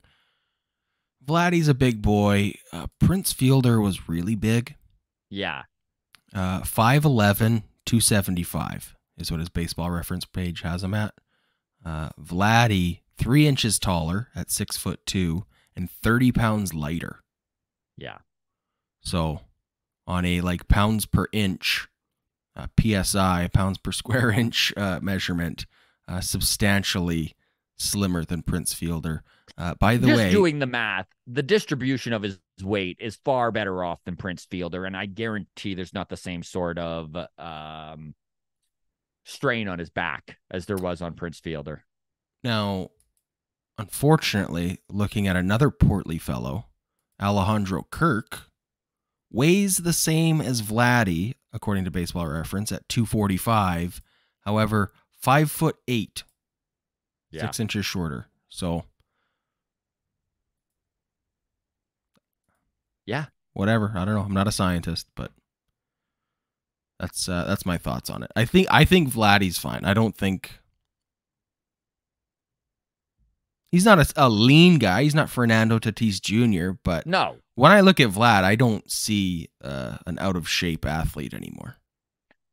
Vladdy's a big boy. Prince Fielder was really big. Yeah. 5'11", 275 is what his baseball reference page has him at. Vladdy, 3 inches taller at 6'2" and 30 pounds lighter. Yeah. So on a like pounds per inch, PSI, pounds per square inch measurement, substantially slimmer than Prince Fielder. By the way, just doing the math, the distribution of his weight is far better off than Prince Fielder, and I guarantee there's not the same sort of strain on his back as there was on Prince Fielder. Now, unfortunately, looking at another portly fellow, Alejandro Kirk, weighs the same as Vladdy, according to Baseball Reference, at 245. However, 5'8", 6 inches shorter. So, yeah, whatever. I don't know. I'm not a scientist, but that's my thoughts on it. I think Vladdy's fine. I don't think he's not a lean guy. He's not Fernando Tatis Jr. But no, when I look at Vlad, I don't see an out of shape athlete anymore.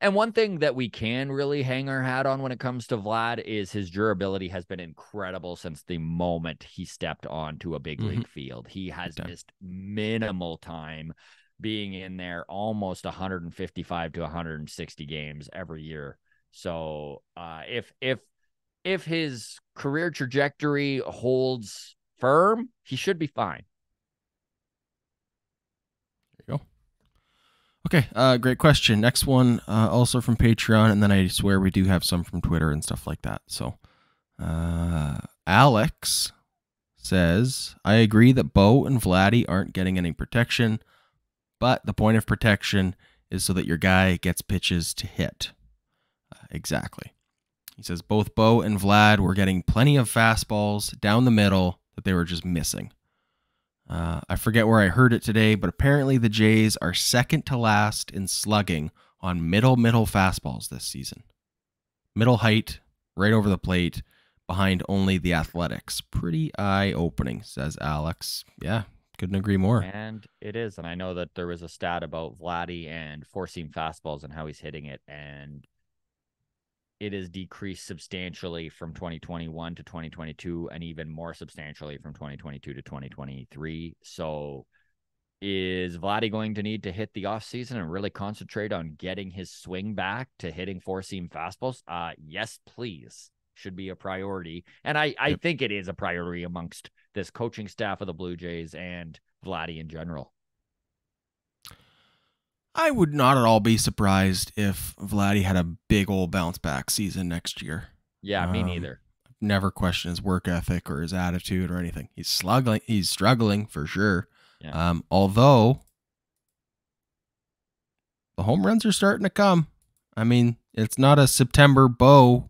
And one thing that we can really hang our hat on when it comes to Vlad is his durability has been incredible since the moment he stepped onto a big league field. He has missed minimal time being in there, almost 155 to 160 games every year. So if his career trajectory holds firm, he should be fine. There you go. Okay, great question. Next one, also from Patreon, and then I swear we do have some from Twitter and stuff like that. So, Alex says, I agree that Bo and Vladdy aren't getting any protection, but the point of protection is so that your guy gets pitches to hit. Exactly. He says both Bo and Vlad were getting plenty of fastballs down the middle that they were just missing. I forget where I heard it today, but apparently the Jays are second to last in slugging on middle fastballs this season. Middle height, right over the plate, behind only the Athletics. Pretty eye-opening, says Alex. Yeah, Couldn't agree more. And it is. And I know that there was a stat about Vladdy and four-seam fastballs and how he's hitting it. And it has decreased substantially from 2021 to 2022 and even more substantially from 2022 to 2023. So is Vladdy going to need to hit the offseason and really concentrate on getting his swing back to hitting four-seam fastballs? Yes, please. Should be a priority. And I think it is a priority amongst this coaching staff of the Blue Jays and Vladdy in general. I would not at all be surprised if Vladdy had a big old bounce back season next year. Yeah, me neither. Never question his work ethic or his attitude or anything. He's struggling for sure. Yeah. Although the home runs are starting to come. I mean, it's not a September bow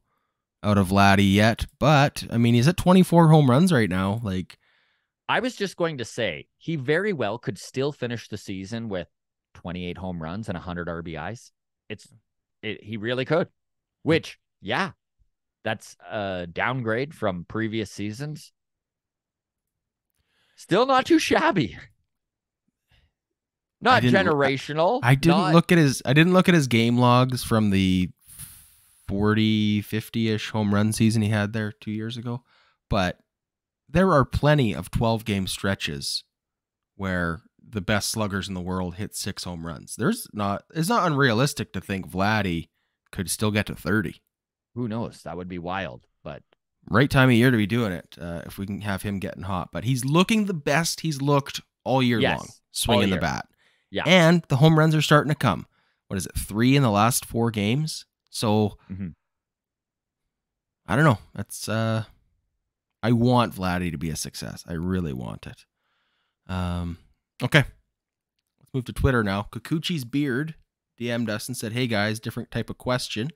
out of Vladdy yet, but I mean, he's at 24 home runs right now. Like, I was just going to say, he very well could still finish the season with 28 home runs and 100 RBIs. He really could, which, yeah, that's a downgrade from previous seasons. Still not too shabby. Not generational. I didn't look at his game logs from the 40, 50-ish home run season he had there 2 years ago, but there are plenty of 12-game stretches where the best sluggers in the world hit 6 home runs. It's not unrealistic to think Vladdy could still get to 30. Who knows? That would be wild, but right time of year to be doing it if we can have him getting hot. But he's looking the best he's looked all year long, swinging the bat. Yeah. And the home runs are starting to come. What is it, 3 in the last 4 games? So, I don't know. That's I want Vladdy to be a success. I really want it. Okay. Let's move to Twitter now. Kikuchi's Beard DM'd us and said, hey guys, different type of question.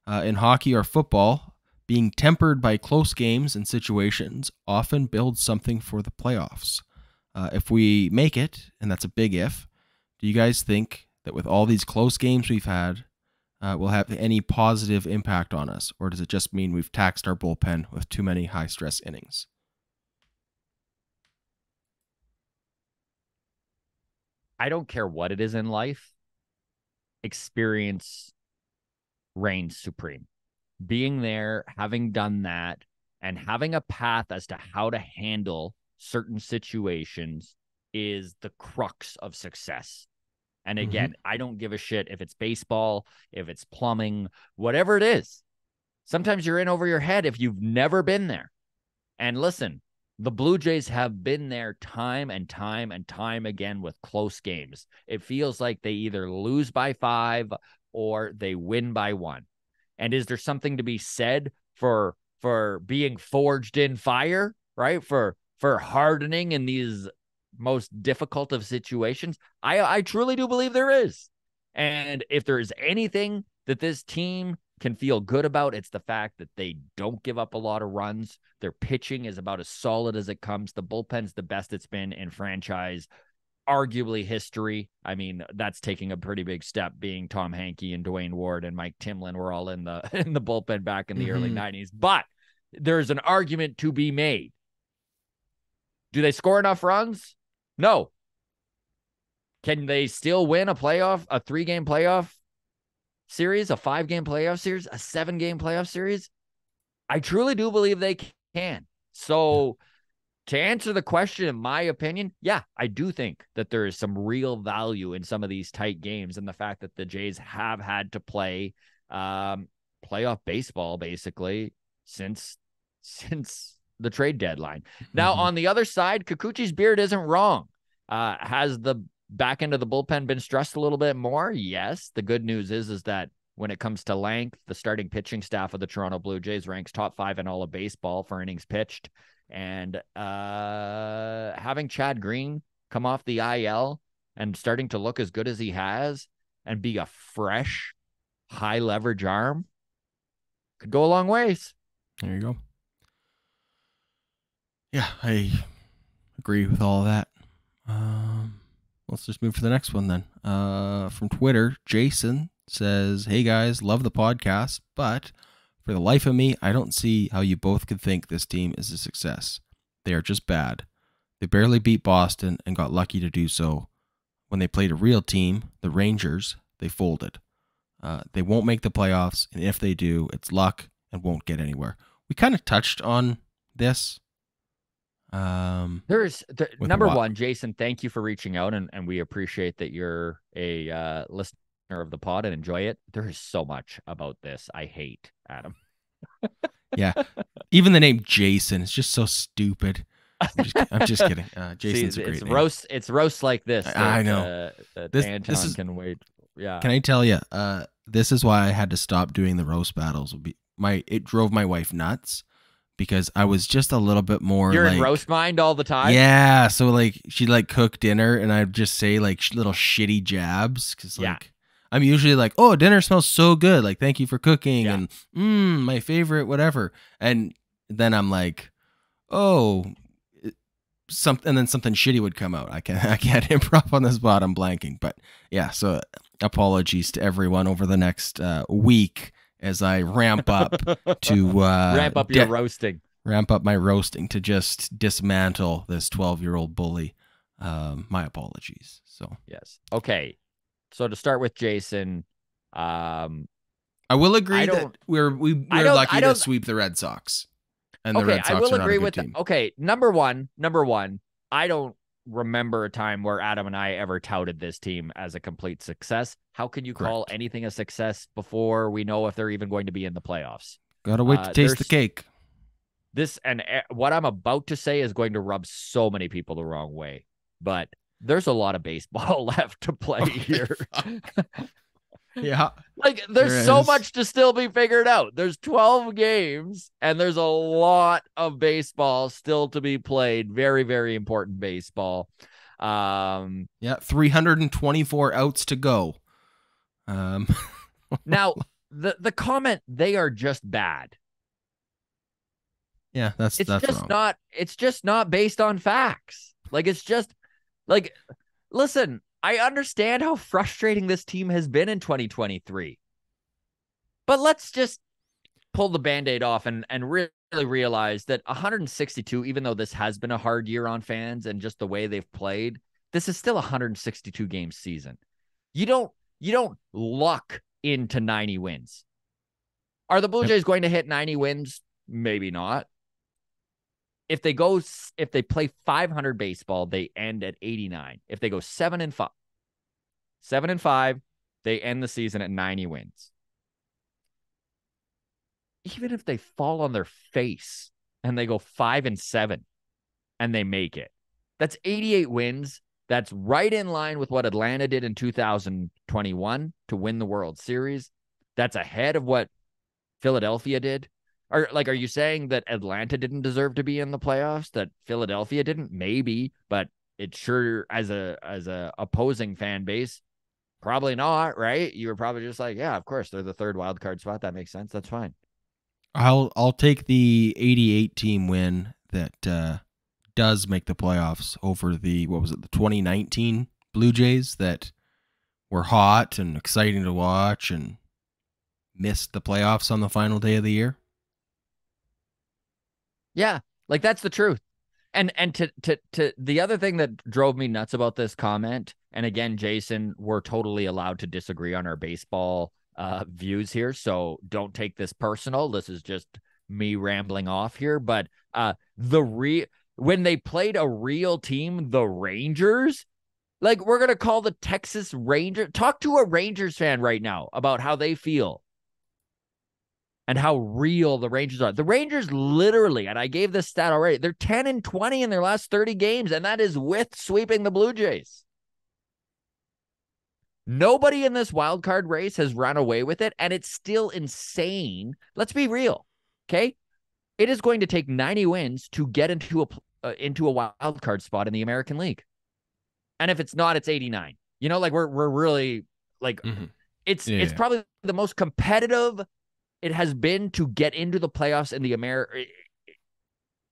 In hockey or football, being tempered by close games and situations often builds something for the playoffs. If we make it, and that's a big if, do you guys think that with all these close games we've had, will have any positive impact on us? Or does it just mean we've taxed our bullpen with too many high-stress innings? I don't care what it is in life. Experience reigns supreme. Being there, having done that, and having a path as to how to handle certain situations is the crux of success. And again, I don't give a shit if it's baseball, if it's plumbing, whatever it is. Sometimes you're in over your head if you've never been there. And listen, the Blue Jays have been there time and time and time again with close games. It feels like they either lose by 5 or they win by 1. And is there something to be said for being forged in fire, right? For hardening in these most difficult of situations? I truly do believe there is. And if there is anything that this team can feel good about, it's the fact that they don't give up a lot of runs. Their pitching is about as solid as it comes. The bullpen's the best it's been in franchise, arguably history. I mean, that's taking a pretty big step, being Tom Hankey and Dwayne Ward and Mike Timlin were all in the bullpen back in the early 90s. But there's an argument to be made. Do they score enough runs? No. Can they still win a 3-game playoff series, a 5-game playoff series, a 7-game playoff series? I truly do believe they can. So to answer the question, in my opinion, yeah, I do think that there is some real value in some of these tight games and the fact that the Jays have had to play playoff baseball basically since the trade deadline. Now, on the other side, Kikuchi's Beard isn't wrong. Has the back end of the bullpen been stressed a little bit more? Yes. The good news is that when it comes to length, the starting pitching staff of the Toronto Blue Jays ranks top 5 in all of baseball for innings pitched. And having Chad Green come off the IL and starting to look as good as he has and be a fresh, high leverage arm could go a long ways. There you go. Yeah, I agree with all of that. Let's just move to the next one then. From Twitter, Jason says, hey guys, love the podcast, but for the life of me, I don't see how you both could think this team is a success. They are just bad. They barely beat Boston and got lucky to do so. When they played a real team, the Rangers, they folded. They won't make the playoffs, and if they do, it's luck and won't get anywhere. We kind of touched on this. Number one, Jason, thank you for reaching out, and we appreciate that you're a listener of the pod and enjoy it. There is so much about this I hate, Adam. Yeah, even the name Jason is just so stupid. I'm just kidding. Jason's a great name. It's roast like this. I know. This is can wait. Yeah. Can I tell you? This is why I had to stop doing the roast battles. It drove my wife nuts because I was just a little bit more. You're in roast mind all the time. Yeah. So like she'd like cook dinner, and I'd just say like little shitty jabs because like. I'm usually like, oh, dinner smells so good. Like, thank you for cooking. And my favorite, whatever. And then I'm like, oh, and then something shitty would come out. I can't improv on the spot. I'm blanking. But yeah, so apologies to everyone over the next week as I ramp up to ramp up your roasting. Ramp up my roasting to just dismantle this 12-year-old bully. My apologies. So yes. Okay. So to start with Jason, I will agree that we're lucky to sweep the Red Sox. And the Red Sox I will agree with team. Okay, number one, I don't remember a time where Adam and I ever touted this team as a complete success. How can you call anything a success before we know if they're even going to be in the playoffs? Gotta wait to taste the cake. This and what I'm about to say is going to rub so many people the wrong way, but there's a lot of baseball left to play here. Yeah. Like there's so much to still be figured out. There's 12 games and there's a lot of baseball still to be played. Very, very important baseball. 324 outs to go. Now the comment, they are just bad. Yeah, that's just wrong. It's just not based on facts. Like it's just like, listen, I understand how frustrating this team has been in 2023. But let's just pull the Band-Aid off and really realize that 162, even though this has been a hard year on fans and just the way they've played, this is still a 162 game season. You don't luck into 90 wins. Are the Blue Jays going to hit 90 wins? Maybe not. If they play 500 baseball, they end at 89. If they go 7-5, they end the season at 90 wins. Even if they fall on their face and they go 5-7 and they make it, that's 88 wins. That's right in line with what Atlanta did in 2021 to win the World Series. That's ahead of what Philadelphia did. Are you saying that Atlanta didn't deserve to be in the playoffs, that Philadelphia didn't? Maybe, but it sure, as a opposing fan base, probably not, right? You were probably just like, yeah, of course, they're the third wild card spot. That makes sense. That's fine. I'll take the 88 team win that does make the playoffs over the 2019 Blue Jays that were hot and exciting to watch and missed the playoffs on the final day of the year. Yeah, like that's the truth. And to the other thing that drove me nuts about this comment, and again, Jason, we're totally allowed to disagree on our baseball views here, so don't take this personal. This is just me rambling off here. But when they played a real team, the Rangers, like we're gonna call the Texas Rangers. Talk to a Rangers fan right now about how they feel and how real the Rangers are. The Rangers literally, and I gave this stat already, they're 10-20 in their last 30 games, and that is with sweeping the Blue Jays. Nobody in this wild card race has run away with it, and it's still insane. Let's be real, okay? It is going to take 90 wins to get into a wild card spot in the American League. And if it's not, it's 89. You know, like we're really like it's probably the most competitive it has been to get into the playoffs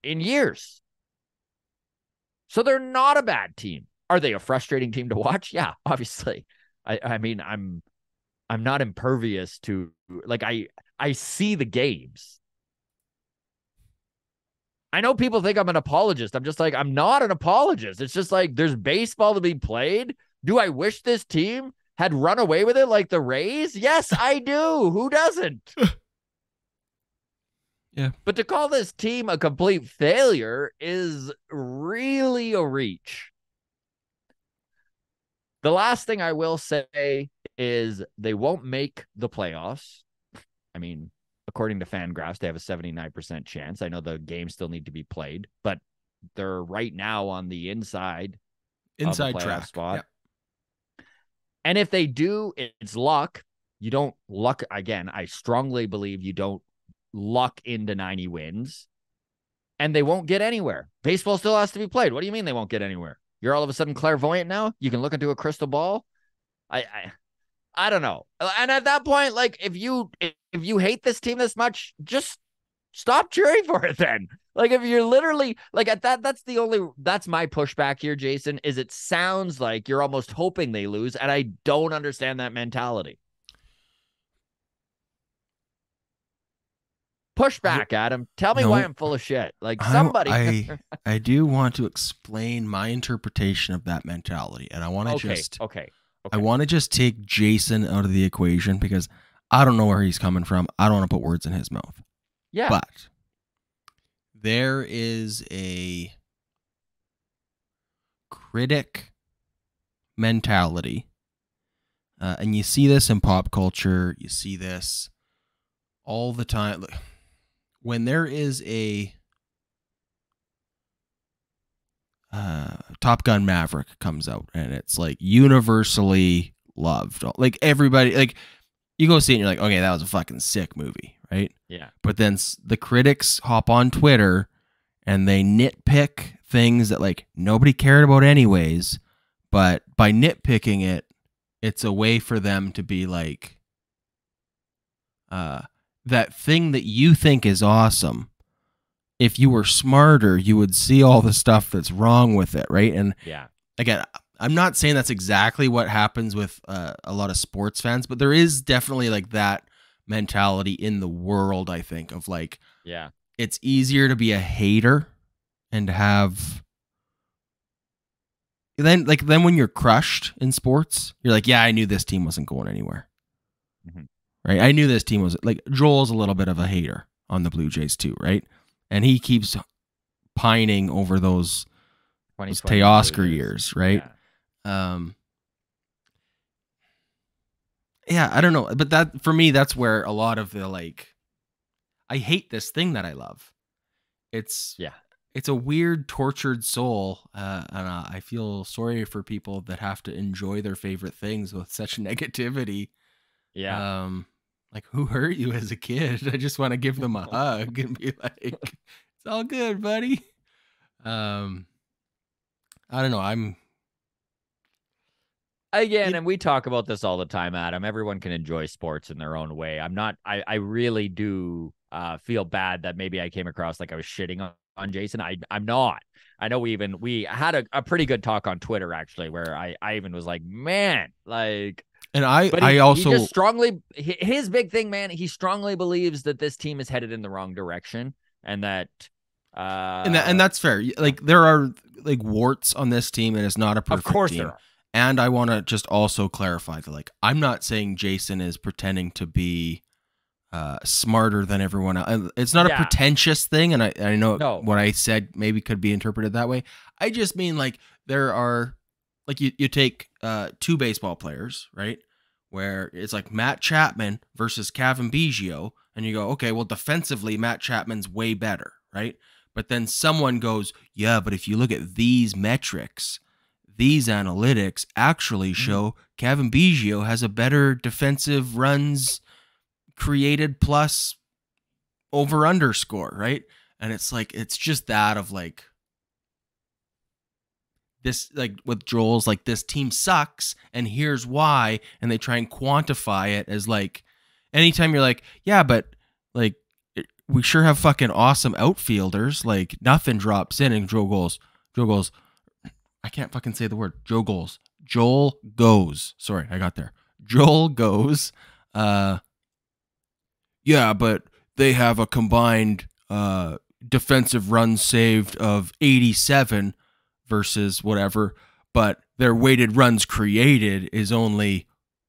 in years. So they're not a bad team. Are they a frustrating team to watch? Yeah, obviously. I mean, I'm not impervious to, like, I see the games. I know people think I'm an apologist. I'm just like, I'm not an apologist. It's just like there's baseball to be played. Do I wish this team had run away with it like the Rays? Yes, I do. Who doesn't? Yeah. But to call this team a complete failure is really a reach. The last thing I will say is they won't make the playoffs. I mean, according to Fangraphs, they have a 79% chance. I know the games still need to be played, but they're right now on the inside of the playoff track spot. Yep. And if they do, it's luck. You don't luck again. I strongly believe you don't luck into 90 wins, and they won't get anywhere. Baseball still has to be played. What do you mean they won't get anywhere? You're all of a sudden clairvoyant now? You can look into a crystal ball? I don't know. And at that point, like if you hate this team this much, just stop cheering for it then. Like if you're literally like at that's my pushback here, Jason, is it sounds like you're almost hoping they lose, and I don't understand that mentality. Pushback, Adam. Tell me why I'm full of shit. Like somebody. I do want to explain my interpretation of that mentality, and I want to Okay. I want to just take Jason out of the equation because I don't know where he's coming from. I don't want to put words in his mouth. Yeah. But there is a critic mentality, and you see this in pop culture. You see this all the time. When there is a Top Gun Maverick comes out and it's like universally loved. Like everybody, like you go see it and you're like, okay, that was a fucking sick movie, right? Yeah. But then the critics hop on Twitter and they nitpick things that like nobody cared about anyways. But by nitpicking it, it's a way for them to be like, that thing that you think is awesome. If you were smarter, you would see all the stuff that's wrong with it, right? And yeah, again, I'm not saying that's exactly what happens with a lot of sports fans, but there is definitely like that mentality in the world, I think, of like, yeah, it's easier to be a hater and to have then when you're crushed in sports, you're like, yeah, I knew this team wasn't going anywhere. Mm-hmm. Right? I knew this team was like, Joel's a little bit of a hater on the Blue Jays too, right? And he keeps pining over those Teoscar years, right? Yeah. Yeah, I don't know. But that, for me, that's where a lot of the like, I hate this thing that I love. It's a weird, tortured soul. And I feel sorry for people that have to enjoy their favorite things with such negativity. Yeah. Like, who hurt you as a kid? I just want to give them a hug and be like, it's all good, buddy. I don't know. And we talk about this all the time, Adam. Everyone can enjoy sports in their own way. I really do feel bad that maybe I came across like I was shitting on Jason. I'm not. I know we had a pretty good talk on Twitter, actually, where I even was like, man, like... And I also he just strongly, his big thing, man, he strongly believes that this team is headed in the wrong direction, and that and that's fair. Like there are like warts on this team, and it's not a perfect team. Of course team. There are. And I want to just also clarify that like I'm not saying Jason is pretending to be smarter than everyone else. It's not a pretentious thing, and I know what I said maybe could be interpreted that way. I just mean like there are like you take two baseball players, right? Where it's like Matt Chapman versus Kevin Biggio, and you go, okay, well, defensively, Matt Chapman's way better, right? But then someone goes, yeah, but if you look at these metrics, these analytics actually show Kevin Biggio has a better defensive runs created plus over-under score, right? And it's like, it's just that of like, this, like with Joel's, like this team sucks and here's why, and they try and quantify it as like, anytime you're like, yeah, but like we sure have fucking awesome outfielders, like nothing drops in, and Joel goes, I can't fucking say the word, Joel goes, sorry, I got there. Joel goes, yeah, but they have a combined defensive runs saved of 87 versus whatever, but their weighted runs created is only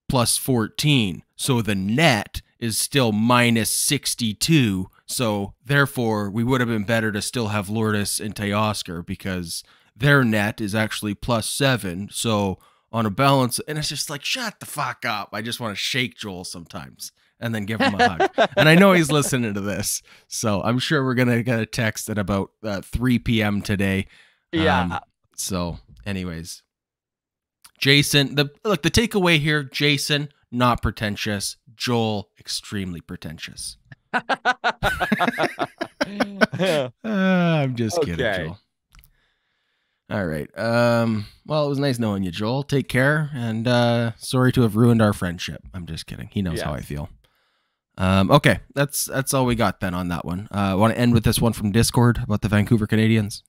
plus 14. So the net is still minus 62. So therefore, we would have been better to still have Lourdes and Teoscar because their net is actually plus 7. So on a balance, and it's just like, shut the fuck up. I just want to shake Joel sometimes and then give him a hug. And I know he's listening to this, so I'm sure we're going to get a text at about 3 p.m. today. Yeah. So anyways, Jason, the takeaway here, Jason, not pretentious. Joel, extremely pretentious. I'm just kidding, Joel. All right. Well, it was nice knowing you, Joel. Take care, and sorry to have ruined our friendship. I'm just kidding. He knows how I feel. Okay, that's all we got then on that one. I want to end with this one from Discord about the Vancouver Canadians.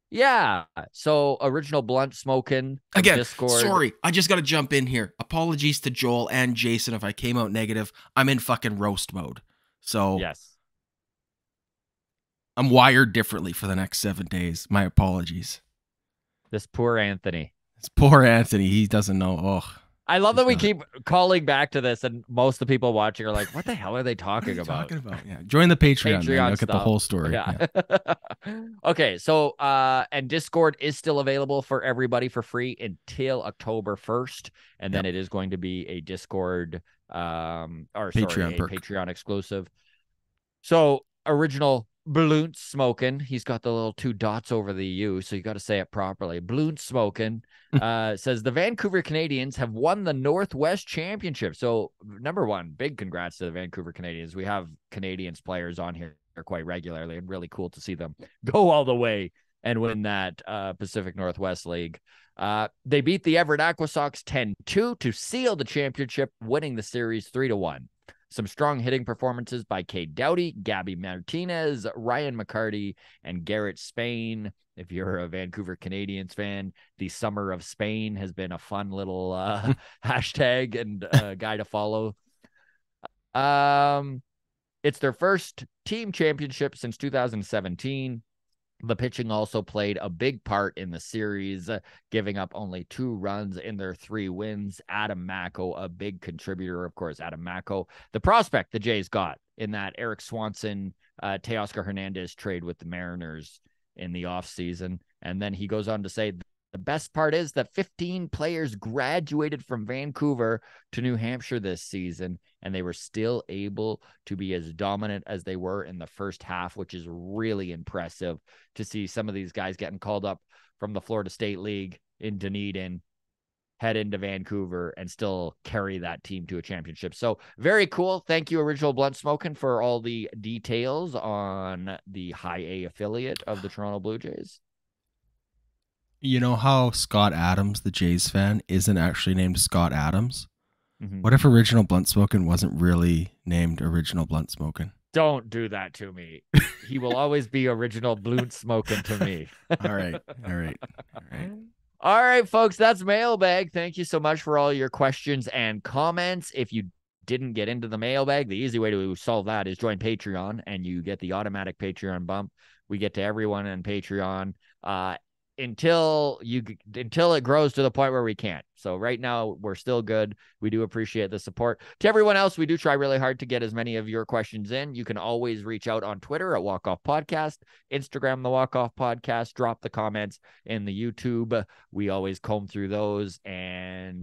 Yeah. So original blunt smoking again. Discord. Sorry, I just got to jump in here. Apologies to Joel and Jason if I came out negative. I'm in fucking roast mode. So yes, I'm wired differently for the next 7 days. My apologies. This poor Anthony. It's poor Anthony. He doesn't know. Oh, I love that we keep calling back to this, and most of the people watching are like, "What the hell are they talking about?" Yeah, join the Patreon man. Look at the whole story. Yeah. Okay, so and Discord is still available for everybody for free until October 1st, and then it is going to be a Discord Patreon exclusive. So original Blunt Smoking. He's got the little 2 dots over the U, so you got to say it properly. Blunt Smoking says the Vancouver Canadians have won the Northwest Championship. So, number one, big congrats to the Vancouver Canadians. We have Canadians players on here quite regularly, and really cool to see them go all the way and win that Pacific Northwest League. They beat the Everett Aquasox 10-2 to seal the championship, winning the series 3-1. Some strong hitting performances by Cade Doughty, Gabby Martinez, Ryan McCarty, and Garrett Spain. If you're a Vancouver Canadians fan, the Summer of Spain has been a fun little hashtag and guy to follow. It's their first team championship since 2017. The pitching also played a big part in the series, giving up only 2 runs in their 3 wins. Adam Mako, a big contributor, of course. Adam Mako, the prospect the Jays got in that Eric Swanson, Teoscar Hernandez trade with the Mariners in the offseason. And then he goes on to say, the best part is that 15 players graduated from Vancouver to New Hampshire this season, and they were still able to be as dominant as they were in the first half, which is really impressive to see some of these guys getting called up from the Florida State League in Dunedin, head into Vancouver, and still carry that team to a championship. So very cool. Thank you, Original Blunt Smoking, for all the details on the High A affiliate of the Toronto Blue Jays. You know how Scott Adams, the Jays fan, isn't actually named Scott Adams? Mm-hmm. What if Original Blunt Smoking wasn't really named Original Blunt Smoking? Don't do that to me. He will always be Original Blunt Smoking to me. All right. All right, folks, that's Mailbag. Thank you so much for all your questions and comments. If you didn't get into the Mailbag, the easy way to solve that is join Patreon, and you get the automatic Patreon bump. We get to everyone on Patreon until it grows to the point where we can't. So right now we're still good. We do appreciate the support. To everyone else, we do try really hard to get as many of your questions in. You can always reach out on Twitter at Walk Off Podcast, Instagram the Walk Off Podcast, drop the comments in the YouTube. We always comb through those, and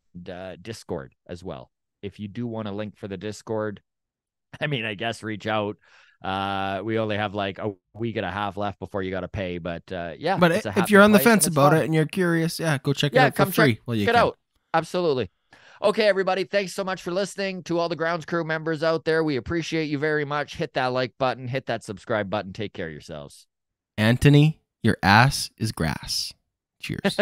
Discord as well. If you do want a link for the Discord, I guess reach out. We only have like a week and a half left before you got to pay, but yeah. But if you're on the fence about it and you're curious, go check it out for free. Check it out. Absolutely. Okay, everybody. Thanks so much for listening. To all the grounds crew members out there, we appreciate you very much. Hit that like button, hit that subscribe button. Take care of yourselves. Anthony, your ass is grass. Cheers.